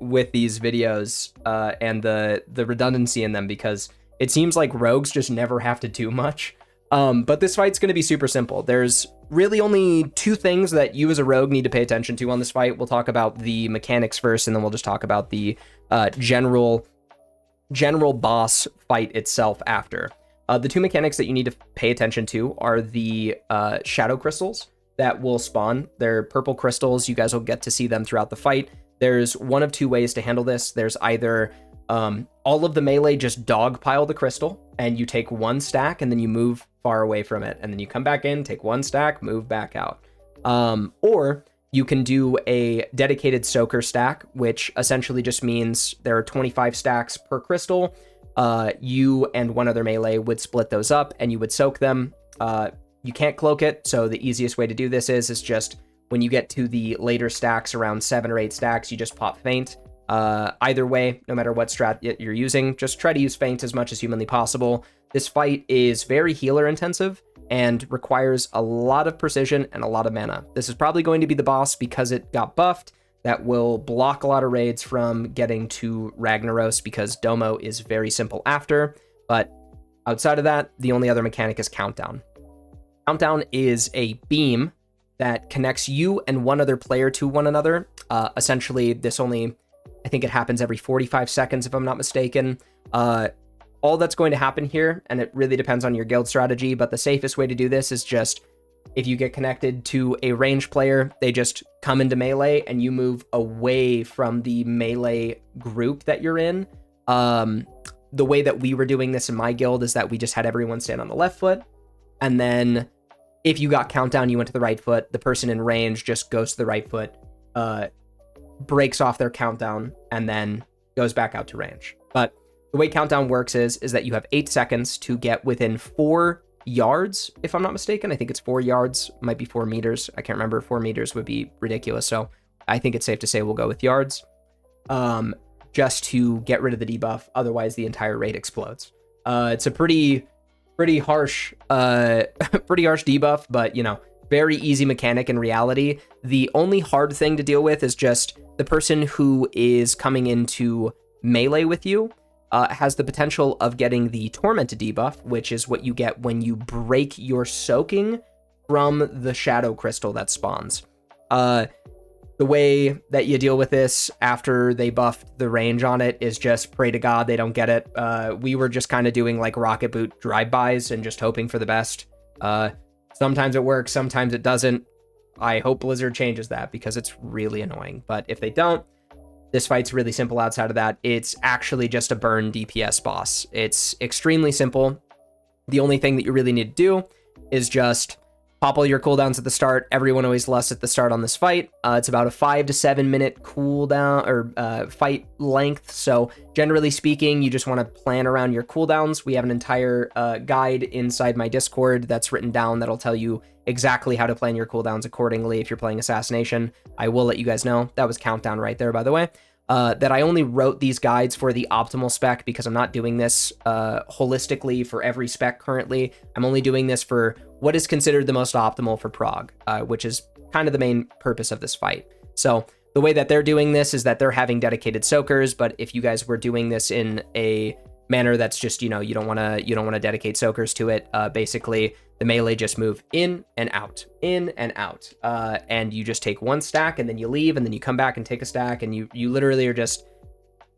with these videos and the redundancy in them, because it seems like rogues just never have to do much. But this fight's going to be super simple. There's really only two things that you as a rogue need to pay attention to on this fight. We'll talk about the mechanics first, and then we'll just talk about the general boss fight itself after. The two mechanics that you need to pay attention to are the shadow crystals that will spawn. They're purple crystals. You guys will get to see them throughout the fight. There's one of two ways to handle this. There's either all of the melee just dogpile the crystal, and you take one stack and then you move far away from it, and then you come back in, take one stack, move back out. Or you can do a dedicated soaker stack, which essentially just means there are 25 stacks per crystal. You and one other melee would split those up and you would soak them. You can't cloak it, so the easiest way to do this is just when you get to the later stacks, around 7 or 8 stacks, you just pop Feint. Either way, no matter what strat you're using, just try to use Feint as much as humanly possible. This fight is very healer intensive and requires a lot of precision and a lot of mana. This is probably going to be the boss because it got buffed. That will block a lot of raids from getting to Ragnaros, because Domo is very simple after. But outside of that, the only other mechanic is Countdown. Countdown is a beam that connects you and one other player to one another. Essentially, this only, I think it happens every 45 seconds if I'm not mistaken. All that's going to happen here, and it really depends on your guild strategy, but the safest way to do this is just, if you get connected to a ranged player, they just come into melee and you move away from the melee group that you're in. The way that we were doing this in my guild is that we just had everyone stand on the left foot, and then if you got Countdown, you went to the right foot. The person in range just goes to the right foot, breaks off their Countdown, and then goes back out to range. But the way Countdown works is that you have 8 seconds to get within 4 yards, if I'm not mistaken. I think it's 4 yards, might be 4 meters. I can't remember. 4 meters would be ridiculous, so I think it's safe to say we'll go with yards, just to get rid of the debuff. Otherwise, the entire raid explodes. It's a pretty harsh debuff, but, you know, very easy mechanic in reality. The only hard thing to deal with is just the person who is coming into melee with you has the potential of getting the Tormented debuff, which is what you get when you break your soaking from the shadow crystal that spawns. The way that you deal with this after they buffed the range on it is just pray to God they don't get it. We were just kind of doing like rocket boot drive-bys and just hoping for the best. Sometimes it works, sometimes it doesn't. I hope Blizzard changes that because it's really annoying. But if they don't, this fight's really simple outside of that. It's actually just a burn DPS boss. It's extremely simple. The only thing that you really need to do is just pop all your cooldowns at the start. Everyone always lusts at the start on this fight. It's about a 5 to 7 minute cooldown or fight length. So generally speaking, you just want to plan around your cooldowns. We have an entire guide inside my Discord that's written down that'll tell you exactly how to plan your cooldowns accordingly if you're playing Assassination. I will let you guys know. That was countdown right there, by the way. That I only wrote these guides for the optimal spec because I'm not doing this holistically for every spec currently. I'm only doing this for what is considered the most optimal for Prog, which is kind of the main purpose of this fight. So the way that they're doing this is that they're having dedicated soakers, but if you guys were doing this in a manner that's just, you don't want to dedicate soakers to it, basically the melee just move in and out, and you just take one stack and then you leave and then you come back and take a stack, and you literally are just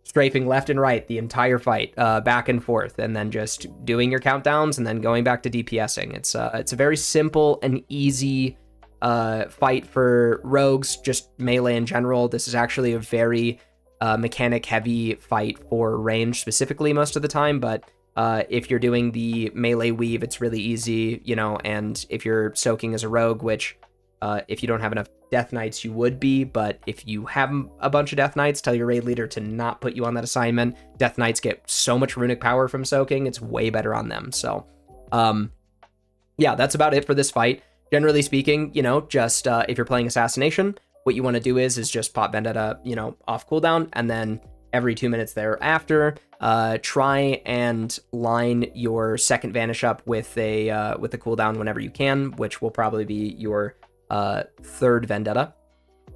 strafing left and right the entire fight, back and forth, and then just doing your countdowns and then going back to DPSing. It's a very simple and easy fight for rogues, just melee in general. This is actually a very mechanic heavy fight for range specifically most of the time, but if you're doing the melee weave, it's really easy, and if you're soaking as a rogue, which if you don't have enough Death Knights, you would be, but if you have a bunch of Death Knights, tell your raid leader to not put you on that assignment. Death Knights get so much runic power from soaking, it's way better on them. So, yeah, that's about it for this fight. Generally speaking, just if you're playing Assassination, what you want to do is just pop Vendetta, off cooldown, and then every 2 minutes thereafter, try and line your second Vanish up with a cooldown whenever you can, which will probably be your third Vendetta,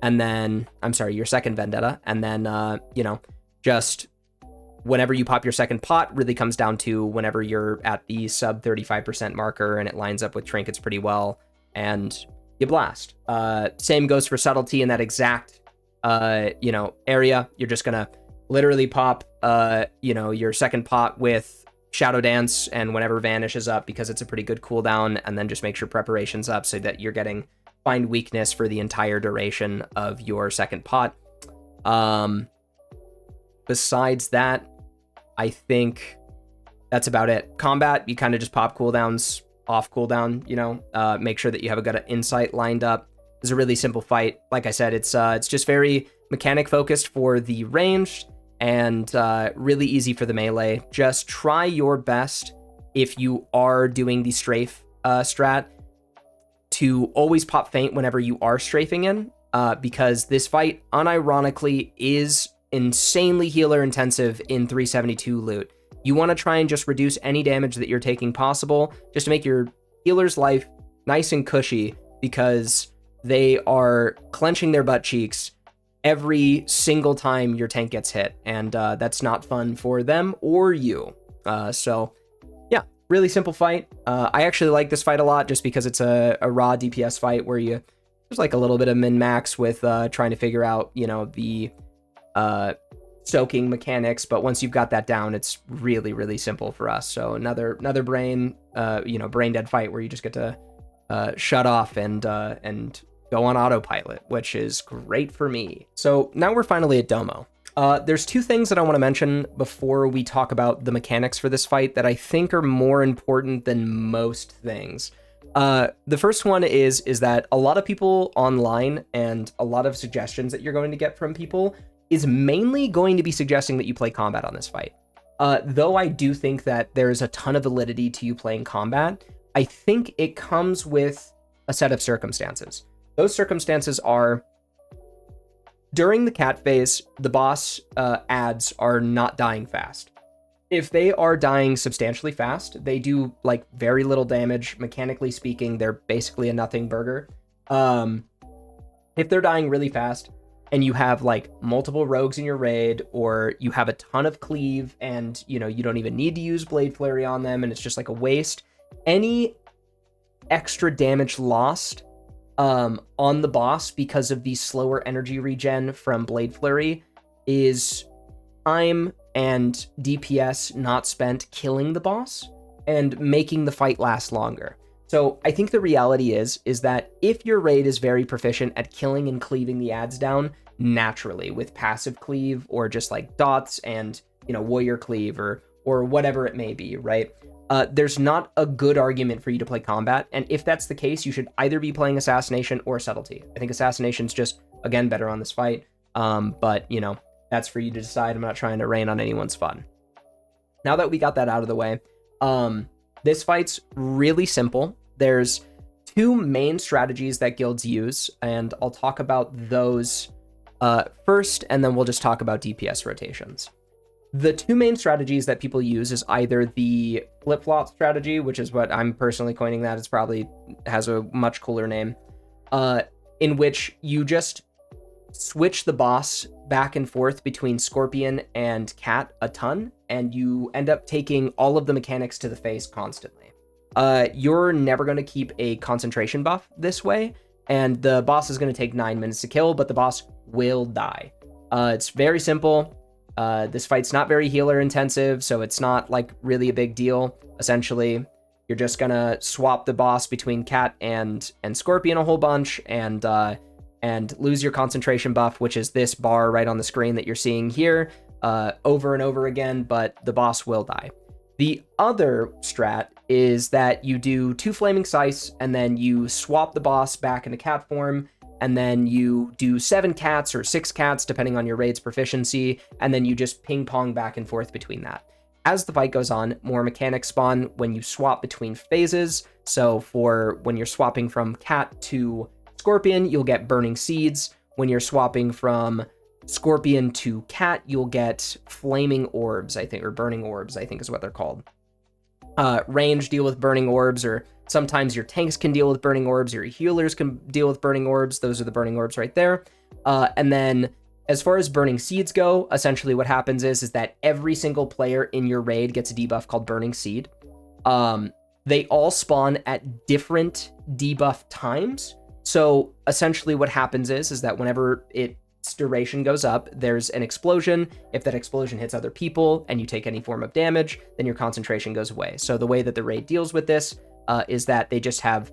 and then your second Vendetta, and then just whenever you pop your second pot really comes down to whenever you're at the sub 35% marker and it lines up with trinkets pretty well, and you blast. Same goes for Subtlety in that exact area. You're just gonna literally pop your second pot with Shadow Dance, and whenever Vanish is up, because it's a pretty good cooldown, and then just make sure preparation's up so that you're getting Find Weakness for the entire duration of your second pot. Besides that, I think that's about it. Combat, you kind of just pop cooldowns off cooldown, make sure that you have a good insight lined up. It's a really simple fight. Like I said, it's just very mechanic focused for the ranged, and really easy for the melee. Just try your best if you are doing the strafe strat to always pop feint whenever you are strafing in, because this fight unironically is insanely healer intensive in 372 loot. You want to try and just reduce any damage that you're taking possible, just to make your healer's life nice and cushy, because they are clenching their butt cheeks every single time your tank gets hit, and that's not fun for them or you. So yeah, really simple fight. I actually like this fight a lot just because it's a raw DPS fight where there's like a little bit of min-max with trying to figure out, the soaking mechanics, but once you've got that down, it's really, really simple for us. So another brain dead fight where you just get to shut off and go on autopilot, which is great for me. So now we're finally at Domo. There's two things that I want to mention before we talk about the mechanics for this fight that I think are more important than most things. The first one is that a lot of people online and a lot of suggestions that you're going to get from people is mainly going to be suggesting that you play combat on this fight. Though I do think that there's a ton of validity to you playing combat, I think it comes with a set of circumstances. Those circumstances are, during the cat phase, the boss ads are not dying fast. If they are dying substantially fast, they do like very little damage. Mechanically speaking, they're basically a nothing burger. If they're dying really fast and you have like multiple rogues in your raid, or you have a ton of cleave and you don't even need to use Blade Flurry on them and it's just like a waste, any extra damage lost on the boss because of the slower energy regen from Blade Flurry is time and DPS not spent killing the boss and making the fight last longer. So I think the reality is that if your raid is very proficient at killing and cleaving the adds down naturally with passive cleave or just like dots and, warrior cleave or whatever it may be, right? There's not a good argument for you to play combat. And if that's the case, you should either be playing Assassination or Subtlety. I think Assassination's just, again, better on this fight. But, that's for you to decide. I'm not trying to rain on anyone's fun. Now that we got that out of the way, this fight's really simple. There's two main strategies that guilds use, and I'll talk about those first, and then we'll just talk about DPS rotations. The two main strategies that people use is either the flip-flop strategy, which is what I'm personally coining that. It's probably has a much cooler name, in which you just switch the boss back and forth between Scorpion and Cat a ton, and you end up taking all of the mechanics to the face constantly. You're never going to keep a concentration buff this way, and the boss is going to take 9 minutes to kill, but the boss will die. It's very simple. This fight's not very healer intensive, so it's not like really a big deal. Essentially, you're just gonna swap the boss between Cat and Scorpion a whole bunch, and lose your concentration buff, which is this bar right on the screen that you're seeing here, over and over again, but the boss will die. The other strat is that you do 2 Flaming Scythes, and then you swap the boss back into Cat form, and then you do 7 cats or 6 cats, depending on your raid's proficiency, and then you just ping pong back and forth between that. As the fight goes on, more mechanics spawn when you swap between phases. So for when you're swapping from Cat to Scorpion, you'll get Burning Seeds. When you're swapping from Scorpion to Cat, you'll get Flaming Orbs, I think, or Burning Orbs, I think is what they're called. Range deal with Burning Orbs, or sometimes your tanks can deal with Burning Orbs, your healers can deal with Burning Orbs. Those are the Burning Orbs right there. And then as far as Burning Seeds go, essentially what happens is that every single player in your raid gets a debuff called Burning Seed. They all spawn at different debuff times. So essentially what happens is that whenever its duration goes up, there's an explosion. If that explosion hits other people and you take any form of damage, then your concentration goes away. So the way that the raid deals with this is that they just have,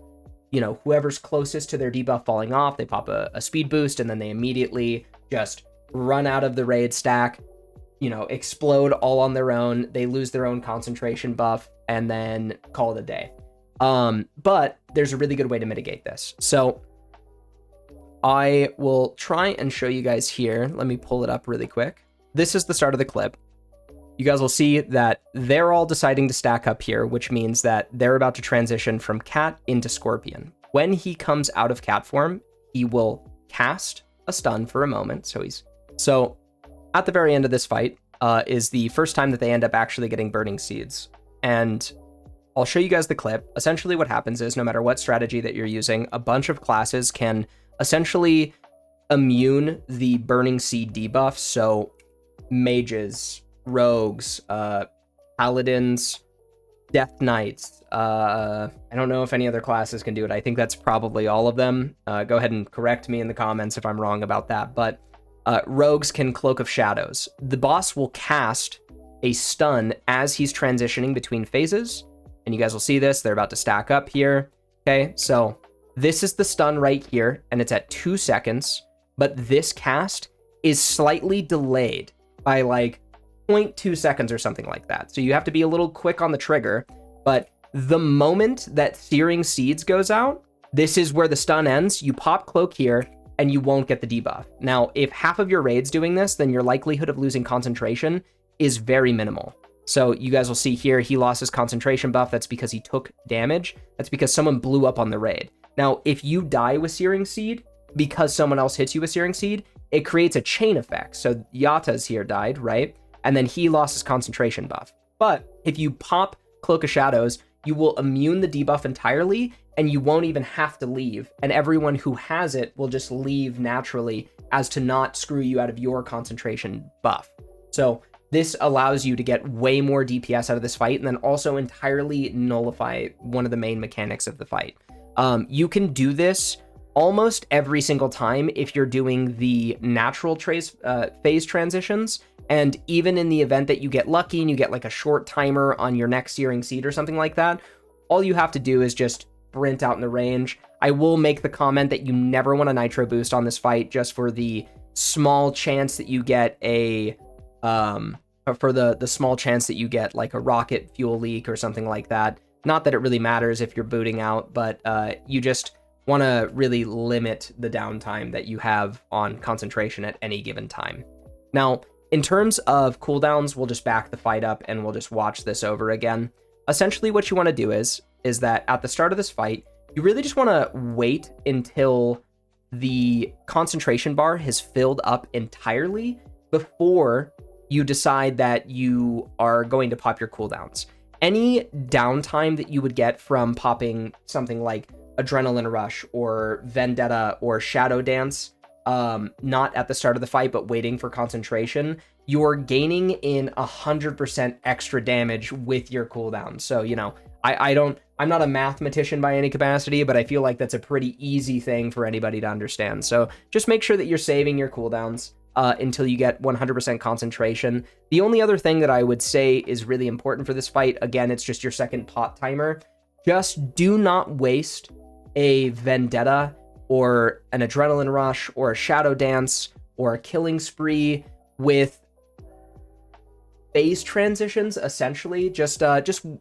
whoever's closest to their debuff falling off, they pop a speed boost, and then they immediately just run out of the raid stack, explode all on their own. They lose their own concentration buff and then call it a day. But there's a really good way to mitigate this. So I will try and show you guys here. Let me pull it up really quick. This is the start of the clip. You guys will see that they're all deciding to stack up here, which means that they're about to transition from Cat into Scorpion. When he comes out of Cat form, he will cast a stun for a moment. So at the very end of this fight is the first time that they end up actually getting Burning Seeds. And I'll show you guys the clip. Essentially what happens is no matter what strategy that you're using, a bunch of classes can essentially immune the Burning Seed debuff. So mages, rogues, paladins, death knights. I don't know if any other classes can do it. I think that's probably all of them. Go ahead and correct me in the comments if I'm wrong about that. But rogues can Cloak of Shadows. The boss will cast a stun as he's transitioning between phases. And you guys will see this. They're about to stack up here. Okay, so this is the stun right here, and it's at 2 seconds. But this cast is slightly delayed by like 0.2 seconds or something like that. So you have to be a little quick on the trigger. But the moment that Searing Seeds goes out, this is where the stun ends. You pop Cloak here, and you won't get the debuff. Now, if half of your raid's doing this, then your likelihood of losing concentration is very minimal. So you guys will see here, he lost his concentration buff. That's because he took damage. That's because someone blew up on the raid. Now, if you die with Searing Seed, because someone else hits you with Searing Seed, it creates a chain effect. So Yata's here died, right? And then he lost his concentration buff. But if you pop Cloak of Shadows, you will immune the debuff entirely, and you won't even have to leave. And everyone who has it will just leave naturally as to not screw you out of your concentration buff. So this allows you to get way more DPS out of this fight, and then also entirely nullify one of the main mechanics of the fight. You can do this almost every single time if you're doing the natural phase transitions, and even in the event that you get lucky and you get like a short timer on your next Searing Seed or something like that, all you have to do is just sprint out in the range. I will make the comment that you never want a nitro boost on this fight, just for the small chance that you get a the small chance that you get like a rocket fuel leak or something like that. Not that it really matters if you're booting out, but you just want to really limit the downtime that you have on concentration at any given time. Now, in terms of cooldowns, we'll just back the fight up and we'll just watch this over again. Essentially what you want to do is that at the start of this fight, you really just want to wait until the concentration bar has filled up entirely before you decide that you are going to pop your cooldowns. Any downtime that you would get from popping something like Adrenaline Rush or Vendetta or Shadow Dance, not at the start of the fight, but waiting for concentration, you're gaining in 100% extra damage with your cooldown. So, you know, I'm not a mathematician by any capacity, but I feel like that's a pretty easy thing for anybody to understand. So just make sure that you're saving your cooldowns until you get 100% concentration. The only other thing that I would say is really important for this fight, again, it's just your second pot timer. Just do not waste a Vendetta or an Adrenaline Rush or a Shadow Dance or a Killing Spree with phase transitions. Essentially, just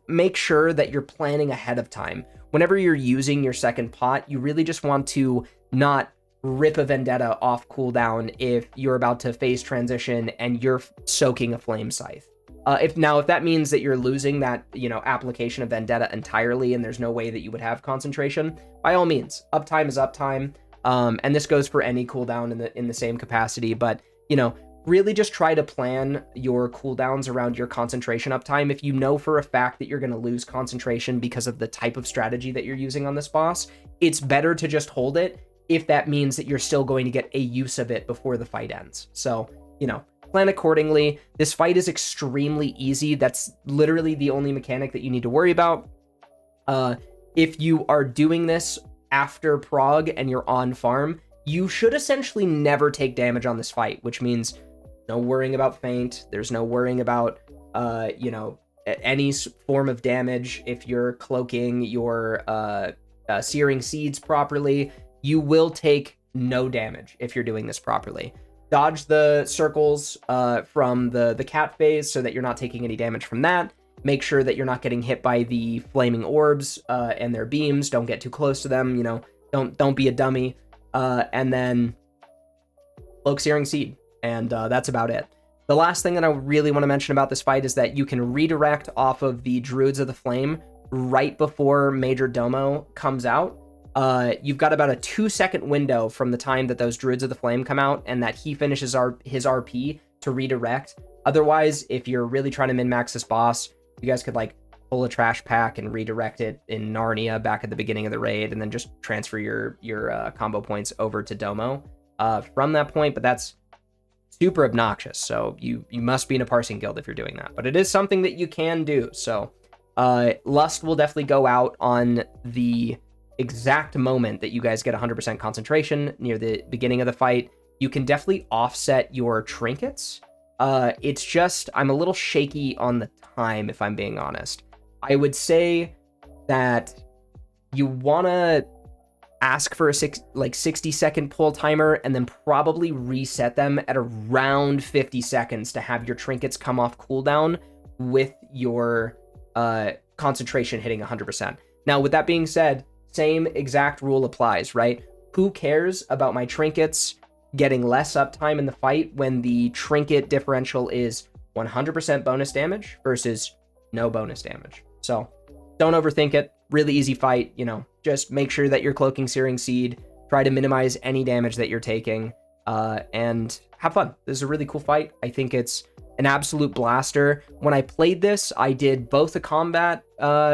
make sure that you're planning ahead of time. Whenever you're using your second pot, you really just want to not rip a Vendetta off cooldown if you're about to phase transition and you're soaking a Flame Scythe. If that means that you're losing that, you know, application of Vendetta entirely and there's no way that you would have concentration, by all means, uptime is uptime. And this goes for any cooldown in the same capacity, but, you know, really just try to plan your cooldowns around your concentration uptime. If you know for a fact that you're going to lose concentration because of the type of strategy that you're using on this boss, it's better to just hold it if that means that you're still going to get a use of it before the fight ends. So, you know, plan accordingly. This fight is extremely easy. That's literally the only mechanic that you need to worry about. If you are doing this after prog and you're on farm, you should essentially never take damage on this fight, which means no worrying about feint. There's no worrying about, you know, any form of damage. If you're cloaking your Searing Seeds properly, you will take no damage if you're doing this properly. Dodge the circles from the cat phase so that you're not taking any damage from that. Make sure that you're not getting hit by the flaming orbs and their beams. Don't get too close to them, you know, don't be a dummy. And then cloak Searing Seed, and that's about it. The last thing that I really want to mention about this fight is that you can redirect off of the Druids of the Flame right before Majordomo comes out. You've got about a 2-second window from the time that those Druids of the Flame come out and that he finishes his RP to redirect. Otherwise, if you're really trying to min-max this boss, you guys could like pull a trash pack and redirect it in Narnia back at the beginning of the raid, and then just transfer your combo points over to Domo from that point. But that's super obnoxious, so you must be in a parsing guild if you're doing that. But it is something that you can do. So Lust will definitely go out on the exact moment that you guys get 100% concentration near the beginning of the fight. You can definitely offset your trinkets. It's just I'm a little shaky on the time, if I'm being honest. I would say that you want to ask for a 60-second pull timer and then probably reset them at around 50 seconds to have your trinkets come off cooldown with your concentration hitting 100%. Now, with that being said, same exact rule applies, right? Who cares about my trinkets getting less uptime in the fight when the trinket differential is 100% bonus damage versus no bonus damage? So don't overthink it. Really easy fight, you know, just make sure that you're cloaking Searing Seed, try to minimize any damage that you're taking, and have fun. This is a really cool fight. I think it's an absolute blaster. When I played this, I did both a combat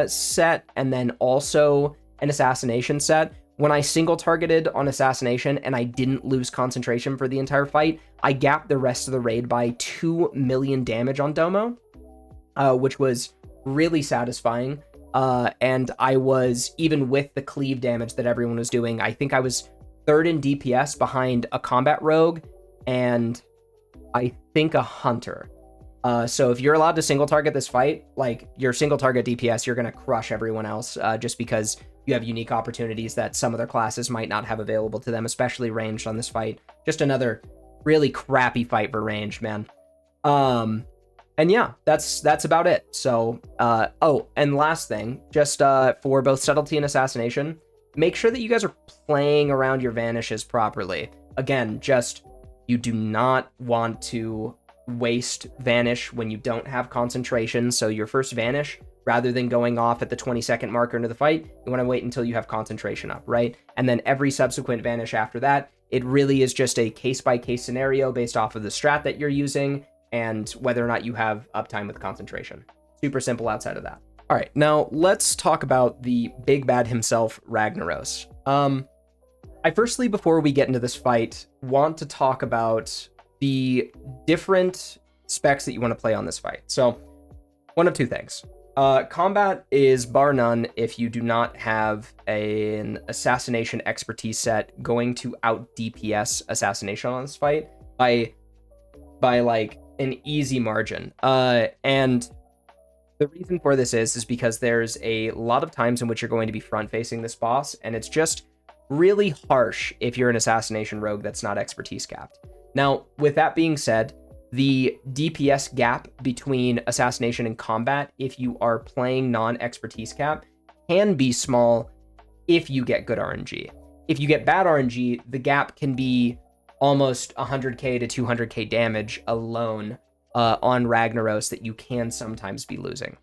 set and then also an assassination set. When I single targeted on assassination and I didn't lose concentration for the entire fight, I gapped the rest of the raid by 2 million damage on Domo, which was really satisfying. And I was, even with the cleave damage that everyone was doing, I think I was third in DPS behind a combat rogue and I think a hunter. So if you're allowed to single target this fight, like your single target DPS, you're going to crush everyone else just because you have unique opportunities that some other classes might not have available to them, especially ranged on this fight. Just another really crappy fight for ranged, man. And yeah, that's about it. So, oh, and last thing, just for both Subtlety and Assassination, make sure that you guys are playing around your vanishes properly. Again, just you do not want to waste vanish when you don't have concentration. So your first vanish, rather than going off at the 20-second marker into the fight, you want to wait until you have concentration up, right? And then every subsequent vanish after that, it really is just a case-by-case scenario based off of the strat that you're using and whether or not you have uptime with concentration. Super simple outside of that. All right, now let's talk about the big bad himself, Ragnaros. I firstly, before we get into this fight, want to talk about the different specs that you want to play on this fight. So, one of two things. Combat is bar none if you do not have an Assassination expertise set going to out DPS Assassination on this fight by like an easy margin. And the reason for this is because there's a lot of times in which you're going to be front facing this boss, and it's just really harsh if you're an Assassination rogue that's not expertise capped. Now, with that being said, the DPS gap between Assassination and Combat, if you are playing non-expertise cap, can be small if you get good RNG. If you get bad RNG, the gap can be almost 100k to 200k damage alone on Ragnaros that you can sometimes be losing.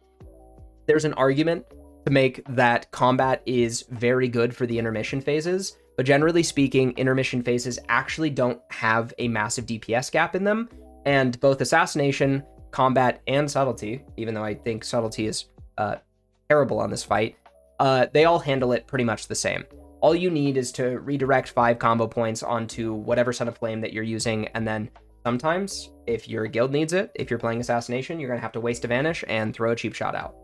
There's an argument to make that Combat is very good for the intermission phases, but generally speaking, intermission phases actually don't have a massive DPS gap in them, and both Assassination, Combat, and Subtlety, even though I think Subtlety is terrible on this fight, they all handle it pretty much the same. All you need is to redirect 5 combo points onto whatever Son of Flame that you're using, and then sometimes, if your guild needs it, if you're playing Assassination, you're going to have to waste a Vanish and throw a cheap shot out.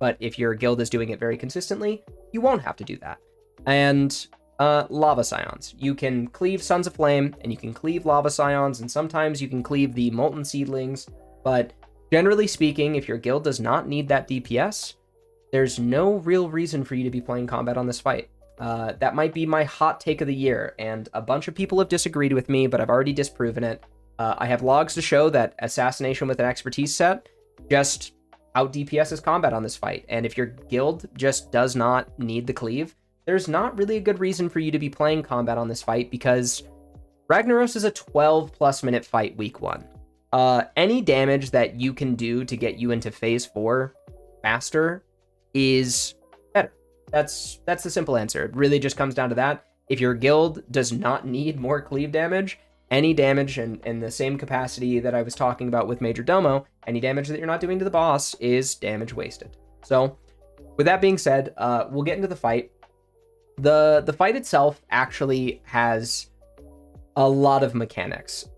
But if your guild is doing it very consistently, you won't have to do that. And Lava Scions. You can cleave Sons of Flame, and you can cleave Lava Scions, and sometimes you can cleave the Molten Seedlings, but generally speaking, if your guild does not need that DPS, there's no real reason for you to be playing Combat on this fight. That might be my hot take of the year, and a bunch of people have disagreed with me, but I've already disproven it. I have logs to show that Assassination with an expertise set just out DPS's Combat on this fight, and if your guild just does not need the cleave, there's not really a good reason for you to be playing Combat on this fight, because Ragnaros is a 12+ minute fight week 1. Any damage that you can do to get you into phase 4 faster is better. That's the simple answer. It really just comes down to that. If your guild does not need more cleave damage, any damage in the same capacity that I was talking about with Majordomo, any damage that you're not doing to the boss is damage wasted. So with that being said, we'll get into the fight. The fight itself actually has a lot of mechanics.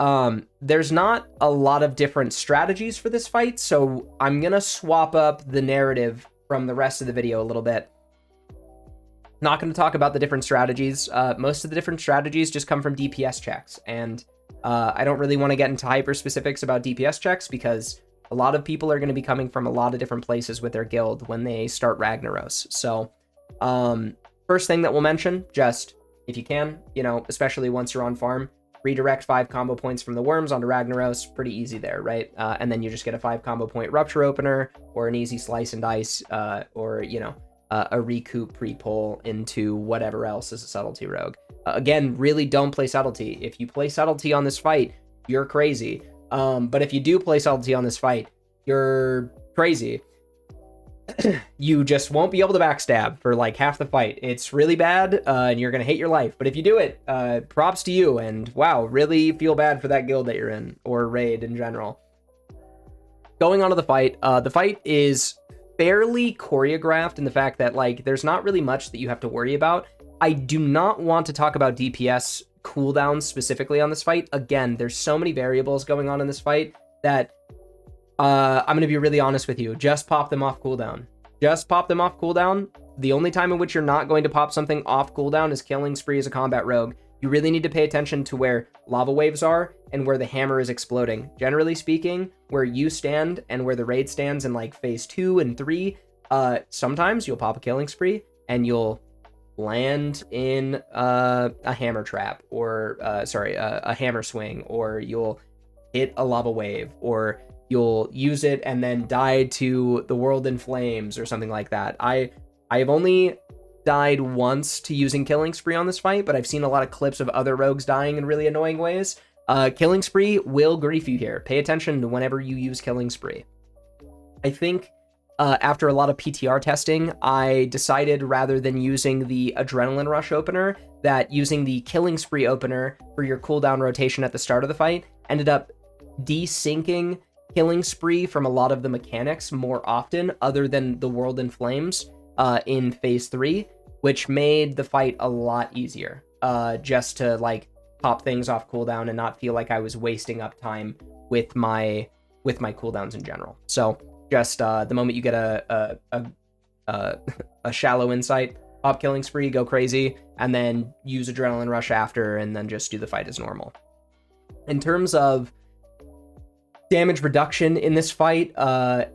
There's not a lot of different strategies for this fight, so I'm gonna swap up the narrative from the rest of the video a little bit. Not going to talk about the different strategies. Most of the different strategies just come from DPS checks, and I don't really want to get into hyper specifics about DPS checks because a lot of people are going to be coming from a lot of different places with their guild when they start Ragnaros. So first thing that we'll mention, just if you can, especially once you're on farm, redirect 5 combo points from the worms onto Ragnaros. Pretty easy there, right? And then you just get a 5 combo point rupture opener or an easy slice and dice, or a recoup pre-pull into whatever else is a Subtlety rogue. Again, really don't play Subtlety. If you play Subtlety on this fight, you're crazy. But if you do play Subtlety on this fight, you're crazy. You just won't be able to backstab for like half the fight. It's really bad, and you're gonna hate your life. But if you do it, props to you, and wow, really feel bad for that guild that you're in, or raid in general. Going on to the fight is fairly choreographed in the fact that like there's not really much that you have to worry about. I do not want to talk about DPS cooldowns specifically on this fight. Again, there's so many variables going on in this fight that I'm going to be really honest with you. Just pop them off cooldown. Just pop them off cooldown. The only time in which you're not going to pop something off cooldown is Killing Spree as a combat rogue. You really need to pay attention to where lava waves are and where the hammer is exploding. Generally speaking, where you stand and where the raid stands in like phase 2 and 3, sometimes you'll pop a Killing Spree and you'll land in a hammer trap, or a hammer swing, or you'll hit a lava wave, or you'll use it and then die to the world in flames or something like that. I have only died once to using Killing Spree on this fight, but I've seen a lot of clips of other rogues dying in really annoying ways. Killing Spree will grief you here. Pay attention to whenever you use Killing Spree. I think after a lot of PTR testing, I decided rather than using the Adrenaline Rush opener, that using the Killing Spree opener for your cooldown rotation at the start of the fight ended up desyncing Killing Spree from a lot of the mechanics more often, other than the World in Flames in phase 3, which made the fight a lot easier, just to like pop things off cooldown and not feel like I was wasting up time with my cooldowns in general. So just the moment you get a shallow insight, pop Killing Spree, go crazy, and then use Adrenaline Rush after, and then just do the fight as normal. In terms of damage reduction in this fight,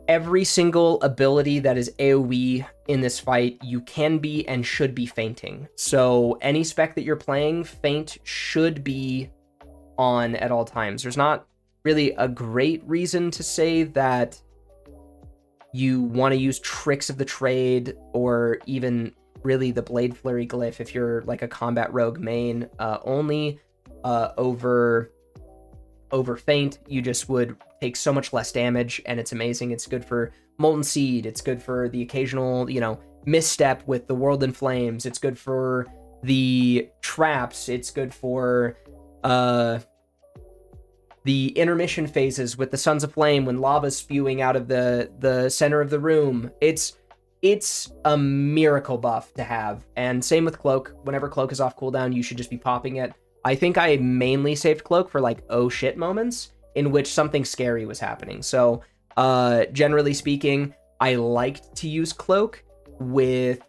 every single ability that is AoE in this fight, you can be and should be fainting. So any spec that you're playing, feint should be on at all times. There's not really a great reason to say that you want to use Tricks of the Trade or even really the Blade Flurry glyph if you're like a combat rogue main only over feint. You just would take so much less damage, and it's amazing. It's good for Molten Seed, it's good for the occasional, misstep with the World in Flames, it's good for the traps, it's good for the intermission phases with the Sons of Flame when lava's spewing out of the center of the room. It's a miracle buff to have. And same with Cloak. Whenever Cloak is off cooldown, you should just be popping it. I think I mainly saved Cloak for like oh shit moments in which something scary was happening. So generally speaking, I liked to use Cloak with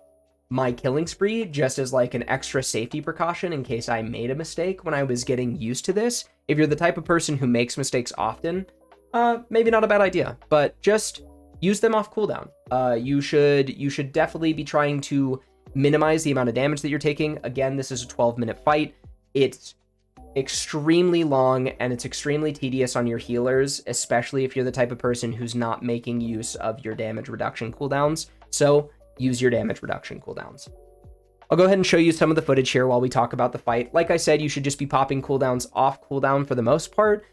my Killing Spree just as like an extra safety precaution in case I made a mistake when I was getting used to this. If you're the type of person who makes mistakes often, maybe not a bad idea, but just use them off cooldown. You should definitely be trying to minimize the amount of damage that you're taking. Again, this is a 12-minute fight. It's extremely long and it's extremely tedious on your healers, especially if you're the type of person who's not making use of your damage reduction cooldowns. So use your damage reduction cooldowns. I'll go ahead and show you some of the footage here while we talk about the fight. Like I said, you should just be popping cooldowns off cooldown for the most part.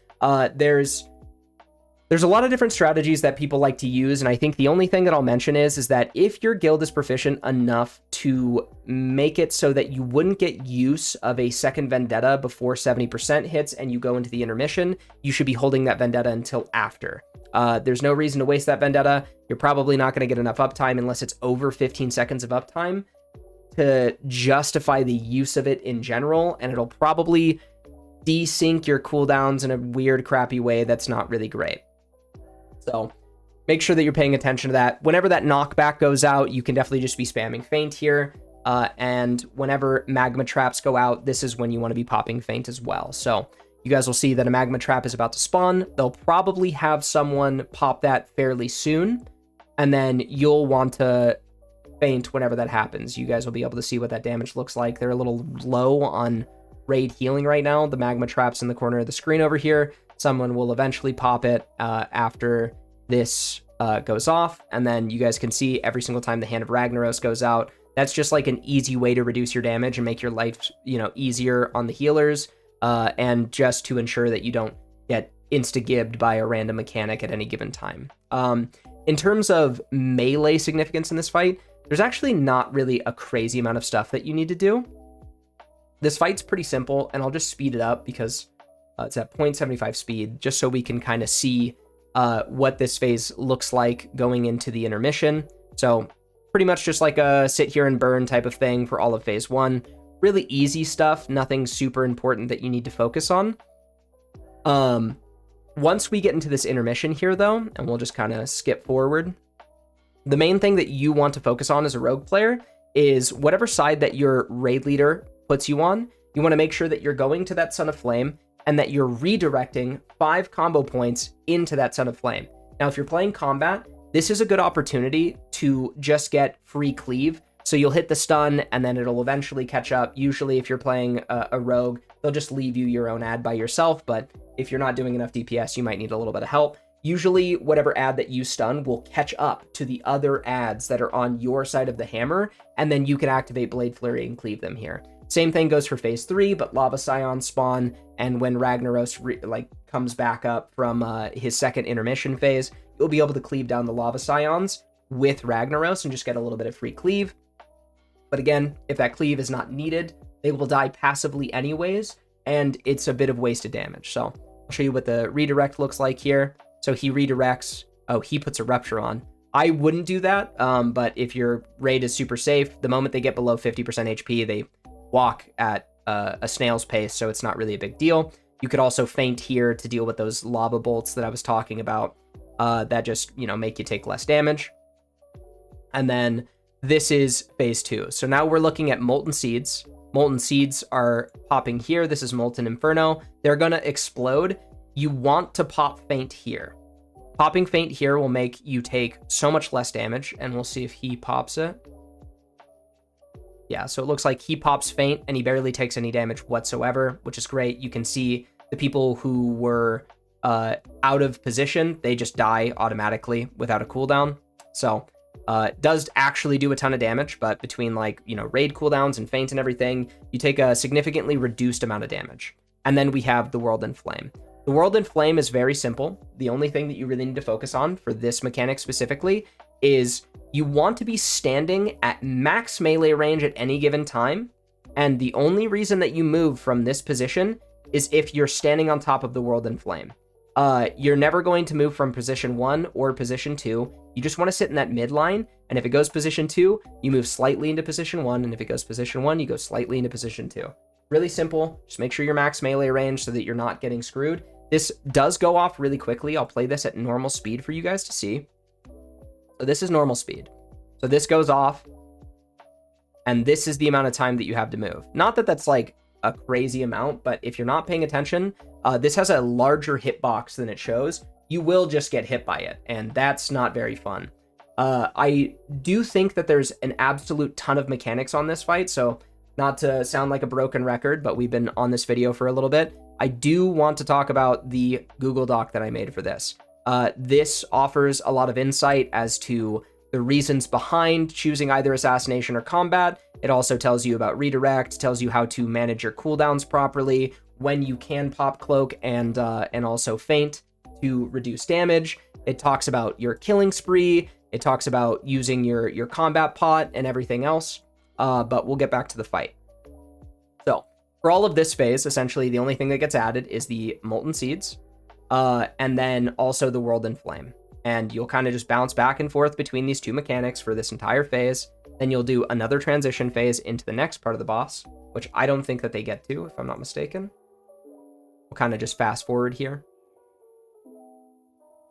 There's a lot of different strategies that people like to use, and I think the only thing that I'll mention is that if your guild is proficient enough to make it so that you wouldn't get use of a second Vendetta before 70% hits and you go into the intermission, you should be holding that Vendetta until after. There's no reason to waste that Vendetta. You're probably not going to get enough uptime unless it's over 15 seconds of uptime to justify the use of it in general, and it'll probably desync your cooldowns in a weird, crappy way that's not really great. So make sure that you're paying attention to that. Whenever that knockback goes out, you can definitely just be spamming feint here. And whenever magma traps go out, this is when you want to be popping feint as well. So you guys will see that a magma trap is about to spawn. They'll probably have someone pop that fairly soon, and then you'll want to feint whenever that happens. You guys will be able to see what that damage looks like. They're a little low on raid healing right now. The magma trap's in the corner of the screen over here. Someone will eventually pop it after this goes off, and then you guys can see every single time the Hand of Ragnaros goes out. That's just like an easy way to reduce your damage and make your life, easier on the healers, and just to ensure that you don't get insta-gibbed by a random mechanic at any given time. In terms of melee significance in this fight, there's actually not really a crazy amount of stuff that you need to do. This fight's pretty simple, and I'll just speed it up because it's at 0.75 speed, just so we can kind of see what this phase looks like going into the intermission. So pretty much just like a sit here and burn type of thing for all of phase 1. Really easy stuff, nothing super important that you need to focus on. Once we get into this intermission here, though, and we'll just kind of skip forward, The main thing that you want to focus on as a rogue player is whatever side that your raid leader puts you on, you want to make sure that you're going to that Son of Flame and that you're redirecting 5 combo points into that Son of Flame. Now, if you're playing combat, this is a good opportunity to just get free cleave. So you'll hit the stun and then it'll eventually catch up. Usually if you're playing a rogue, they'll just leave you your own ad by yourself. But if you're not doing enough DPS, you might need a little bit of help. Usually whatever ad that you stun will catch up to the other ads that are on your side of the hammer. And then you can activate Blade Flurry and cleave them here. Same thing goes for phase 3, but Lava Scions spawn. And when Ragnaros comes back up from his second intermission phase, you'll be able to cleave down the Lava Scions with Ragnaros and just get a little bit of free cleave. But again, if that cleave is not needed, they will die passively anyways, and it's a bit of wasted damage. So I'll show you what the redirect looks like here. So he redirects. Oh, he puts a Rupture on. I wouldn't do that, but if your raid is super safe, the moment they get below 50% HP, they walk at a snail's pace, so it's not really a big deal. You could also feint here to deal with those lava bolts that I was talking about that just, make you take less damage. And then this is phase 2. So now we're looking at Molten Seeds. Molten Seeds are popping here. This is Molten Inferno. They're going to explode. You want to pop Feint here. Popping Feint here will make you take so much less damage, and we'll see if he pops it. Yeah, so it looks like he pops Feint, and he barely takes any damage whatsoever, which is great. You can see the people who were out of position, they just die automatically without a cooldown. So it does actually do a ton of damage, but between raid cooldowns and feint and everything, you take a significantly reduced amount of damage. And then we have the World in Flame. The World in Flame is very simple. The only thing that you really need to focus on for this mechanic specifically is you want to be standing at max melee range at any given time. And the only reason that you move from this position is if you're standing on top of the World in Flame. You're never going to move from position 1 or position 2. You just want to sit in that midline, and if it goes position 2, you move slightly into position 1, and if it goes position 1, you go slightly into position 2. Really simple. Just make sure you're max melee range so that you're not getting screwed. This does go off really quickly. I'll play this at normal speed for you guys to see. So this is normal speed. So this goes off, and this is the amount of time that you have to move. Not that that's like a crazy amount, but if you're not paying attention, this has a larger hitbox than it shows. You will just get hit by it, and that's not very fun. I do think that there's an absolute ton of mechanics on this fight, so not to sound like a broken record, but we've been on this video for a little bit. I do want to talk about the Google Doc that I made for this. This offers a lot of insight as to the reasons behind choosing either Assassination or Combat. It also tells you about Redirect, tells you how to manage your cooldowns properly, when you can pop Cloak and also Feint to reduce damage. It talks about your killing spree. It talks about using your combat pot and everything else. But we'll get back to the fight. So for all of this phase, essentially the only thing that gets added is the Molten Seeds, and then also the World in Flame. And you'll kind of just bounce back and forth between these two mechanics for this entire phase. Then you'll do another transition phase into the next part of the boss, which I don't think that they get to, if I'm not mistaken. We'll kind of just fast forward here.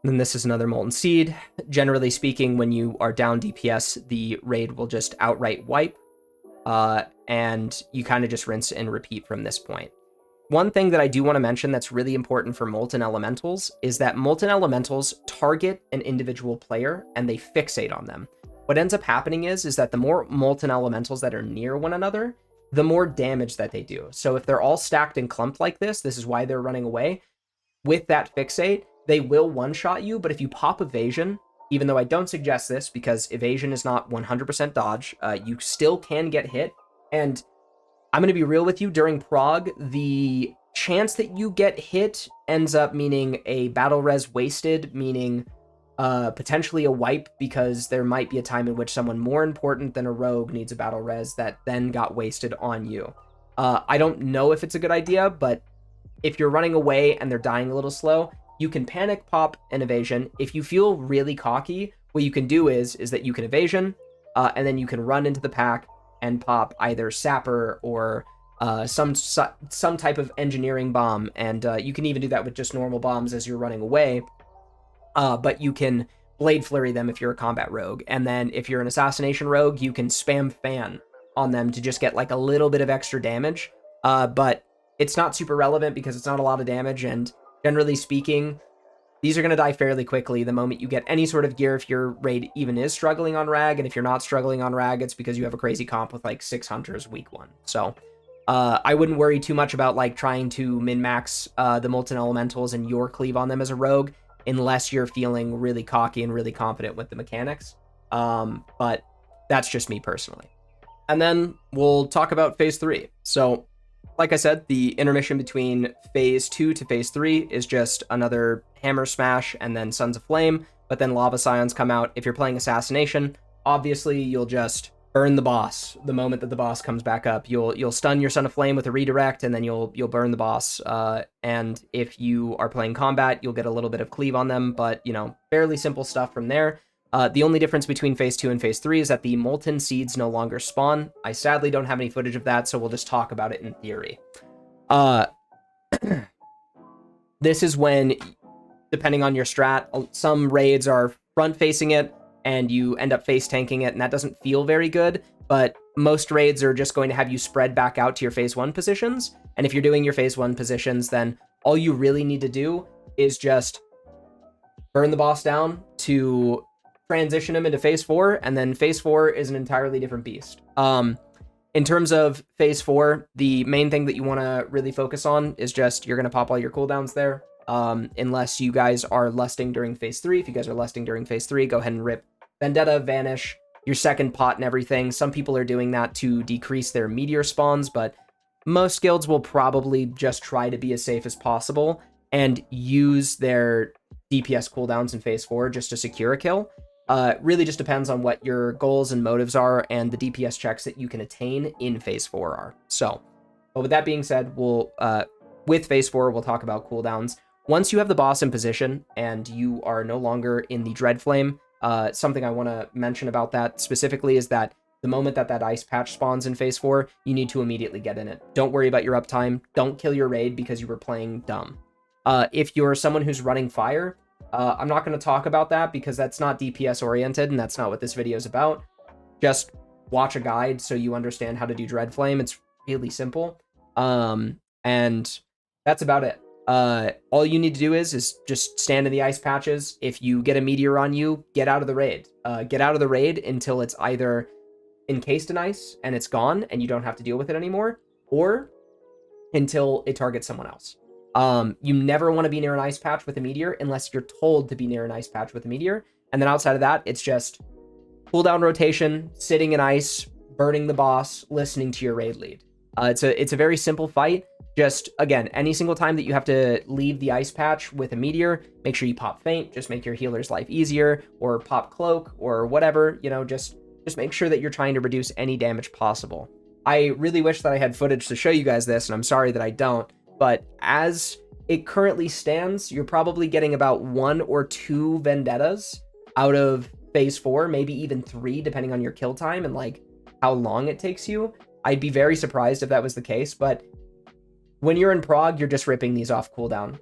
Then this is another Molten Seed. Generally speaking, when you are down DPS, the raid will just outright wipe. And you kind of just rinse and repeat from this point. One thing that I do want to mention that's really important for Molten Elementals is that Molten Elementals target an individual player and they fixate on them. What ends up happening is that the more Molten Elementals that are near one another, the more damage that they do. So if they're all stacked and clumped like this is why they're running away. With that fixate, they will one-shot you, but if you pop Evasion, even though I don't suggest this because Evasion is not 100% dodge, you still can get hit. And I'm going to be real with you, during Prog, the chance that you get hit ends up meaning a battle res wasted, meaning potentially a wipe, because there might be a time in which someone more important than a rogue needs a battle res that then got wasted on you. I don't know if it's a good idea, but if you're running away and they're dying a little slow, you can panic pop an Evasion. If you feel really cocky, what you can do is that you can Evasion, and then you can run into the pack and pop either Sapper or some type of engineering bomb, and you can even do that with just normal bombs as you're running away. But you can Blade Flurry them if you're a combat rogue. And then if you're an Assassination rogue, you can spam Fan on them to just get like a little bit of extra damage. But it's not super relevant because it's not a lot of damage, and generally speaking, these are going to die fairly quickly the moment you get any sort of gear if your raid even is struggling on Rag, and if you're not struggling on Rag, it's because you have a crazy comp with like 6 Hunters week 1. So I wouldn't worry too much about like trying to min-max the Molten Elementals and your cleave on them as a rogue, unless you're feeling really cocky and really confident with the mechanics. But that's just me personally. And then we'll talk about Phase 3. So like I said, the intermission between Phase 2 to Phase 3 is just another Hammer Smash and then Sons of Flame, but then Lava Scions come out. If you're playing Assassination, obviously you'll just burn the boss the moment that the boss comes back up. You'll stun your Son of Flame with a redirect, and then you'll burn the boss. And if you are playing combat, you'll get a little bit of cleave on them, but, you know, fairly simple stuff from there. The only difference between Phase 2 and Phase 3 is that the Molten Seeds no longer spawn. I sadly don't have any footage of that, so we'll just talk about it in theory. This is when, depending on your strat, some raids are front-facing it, and you end up face-tanking it, and that doesn't feel very good, but most raids are just going to have you spread back out to your Phase 1 positions, and if you're doing your Phase 1 positions, then all you really need to do is just burn the boss down to transition him into Phase 4, and then Phase 4 is an entirely different beast. In terms of Phase 4, the main thing that you want to really focus on is just you're going to pop all your cooldowns there, unless you guys are lusting during Phase 3. If you guys are lusting during Phase 3, go ahead and rip Vendetta, Vanish, your second pot and everything. Some people are doing that to decrease their meteor spawns, but most guilds will probably just try to be as safe as possible and use their DPS cooldowns in Phase 4 just to secure a kill. Really just depends on what your goals and motives are and the DPS checks that you can attain in Phase 4 are. So, but with that being said, we'll with Phase 4, we'll talk about cooldowns. Once you have the boss in position and you are no longer in the Dread Flame, something I want to mention about that specifically is that the moment that ice patch spawns in Phase 4, you need to immediately get in it. Don't worry about your uptime. Don't kill your raid because you were playing dumb. If you're someone who's running fire, I'm not going to talk about that because that's not DPS oriented and that's not what this video is about. Just watch a guide so you understand how to do Dread Flame. It's really simple. And that's about it. All you need to do is just stand in the ice patches. If you get a meteor on you, get out of the raid. Get out of the raid until it's either encased in ice and it's gone and you don't have to deal with it anymore, or until it targets someone else. You never want to be near an ice patch with a meteor unless you're told to be near an ice patch with a meteor. And then outside of that, it's just cooldown rotation, sitting in ice, burning the boss, listening to your raid lead. It's a very simple fight. Just, again, any single time that you have to leave the ice patch with a meteor, make sure you pop Feint, just make your healer's life easier, or pop Cloak, or whatever, you know, just make sure that you're trying to reduce any damage possible. I really wish that I had footage to show you guys this, and I'm sorry that I don't. But as it currently stands, you're probably getting about 1 or 2 Vendettas out of Phase 4, maybe even 3, depending on your kill time and like how long it takes you. I'd be very surprised if that was the case, but when you're in Prague, you're just ripping these off cooldown.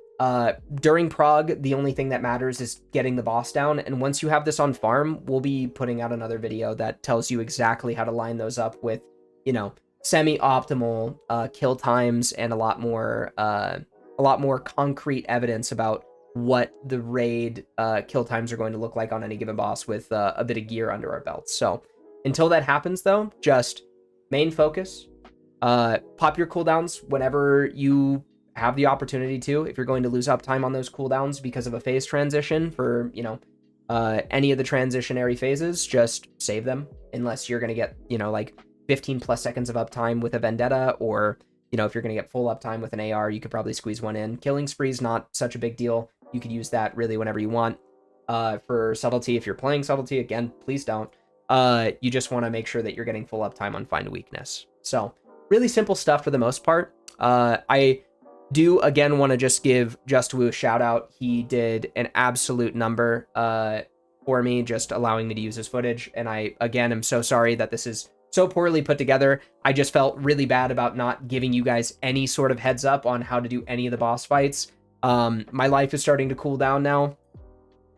During Prague, the only thing that matters is getting the boss down, and once you have this on farm, we'll be putting out another video that tells you exactly how to line those up with, you know, semi-optimal kill times and a lot more concrete evidence about what the raid kill times are going to look like on any given boss with a bit of gear under our belts. So until that happens, though, just main focus. Pop your cooldowns whenever you have the opportunity to. If you're going to lose uptime on those cooldowns because of a phase transition for, you know, any of the transitionary phases, just save them unless you're going to get, you know, like 15 plus seconds of uptime with a Vendetta, or, you know, if you're going to get full uptime with an AR, you could probably squeeze one in. Killing Spree's not such a big deal. You could use that really whenever you want. For Subtlety, if you're playing Subtlety, again, please don't. You just want to make sure that you're getting full uptime on Find a Weakness. So really simple stuff for the most part. I do, again, want to just give Just Woo a shout out. He did an absolute number for me, just allowing me to use his footage. And I, again, am so sorry that this is so poorly put together. I just felt really bad about not giving you guys any sort of heads up on how to do any of the boss fights. My life is starting to cool down now.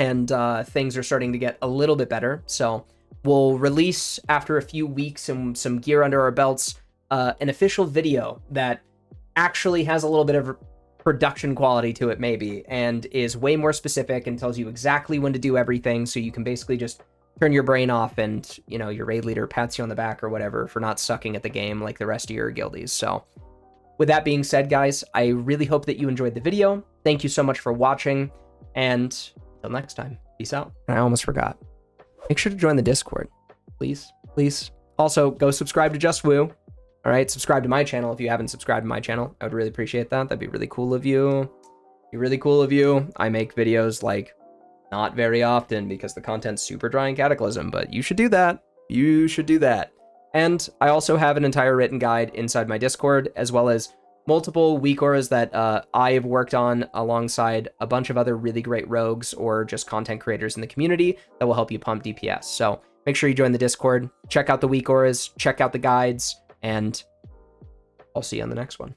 and things are starting to get a little bit better. So we'll release, after a few weeks and some gear under our belts, an official video that actually has a little bit of production quality to it, maybe, and is way more specific and tells you exactly when to do everything, so you can basically just turn your brain off and, you know, your raid leader pats you on the back or whatever for not sucking at the game like the rest of your guildies. So with that being said, guys, I really hope that you enjoyed the video. Thank you so much for watching, and until next time, peace out. And I almost forgot. Make sure to join the Discord, please, please. Also, go subscribe to Just Woo. All right, subscribe to my channel if you haven't subscribed to my channel. I would really appreciate that. That'd be really cool of you. Be really cool of you. I make videos like not very often because the content's super dry in Cataclysm, but you should do that. You should do that. And I also have an entire written guide inside my Discord, as well as multiple weak auras that I have worked on alongside a bunch of other really great rogues or just content creators in the community that will help you pump DPS. So make sure you join the Discord, check out the weak auras, check out the guides, and I'll see you on the next one.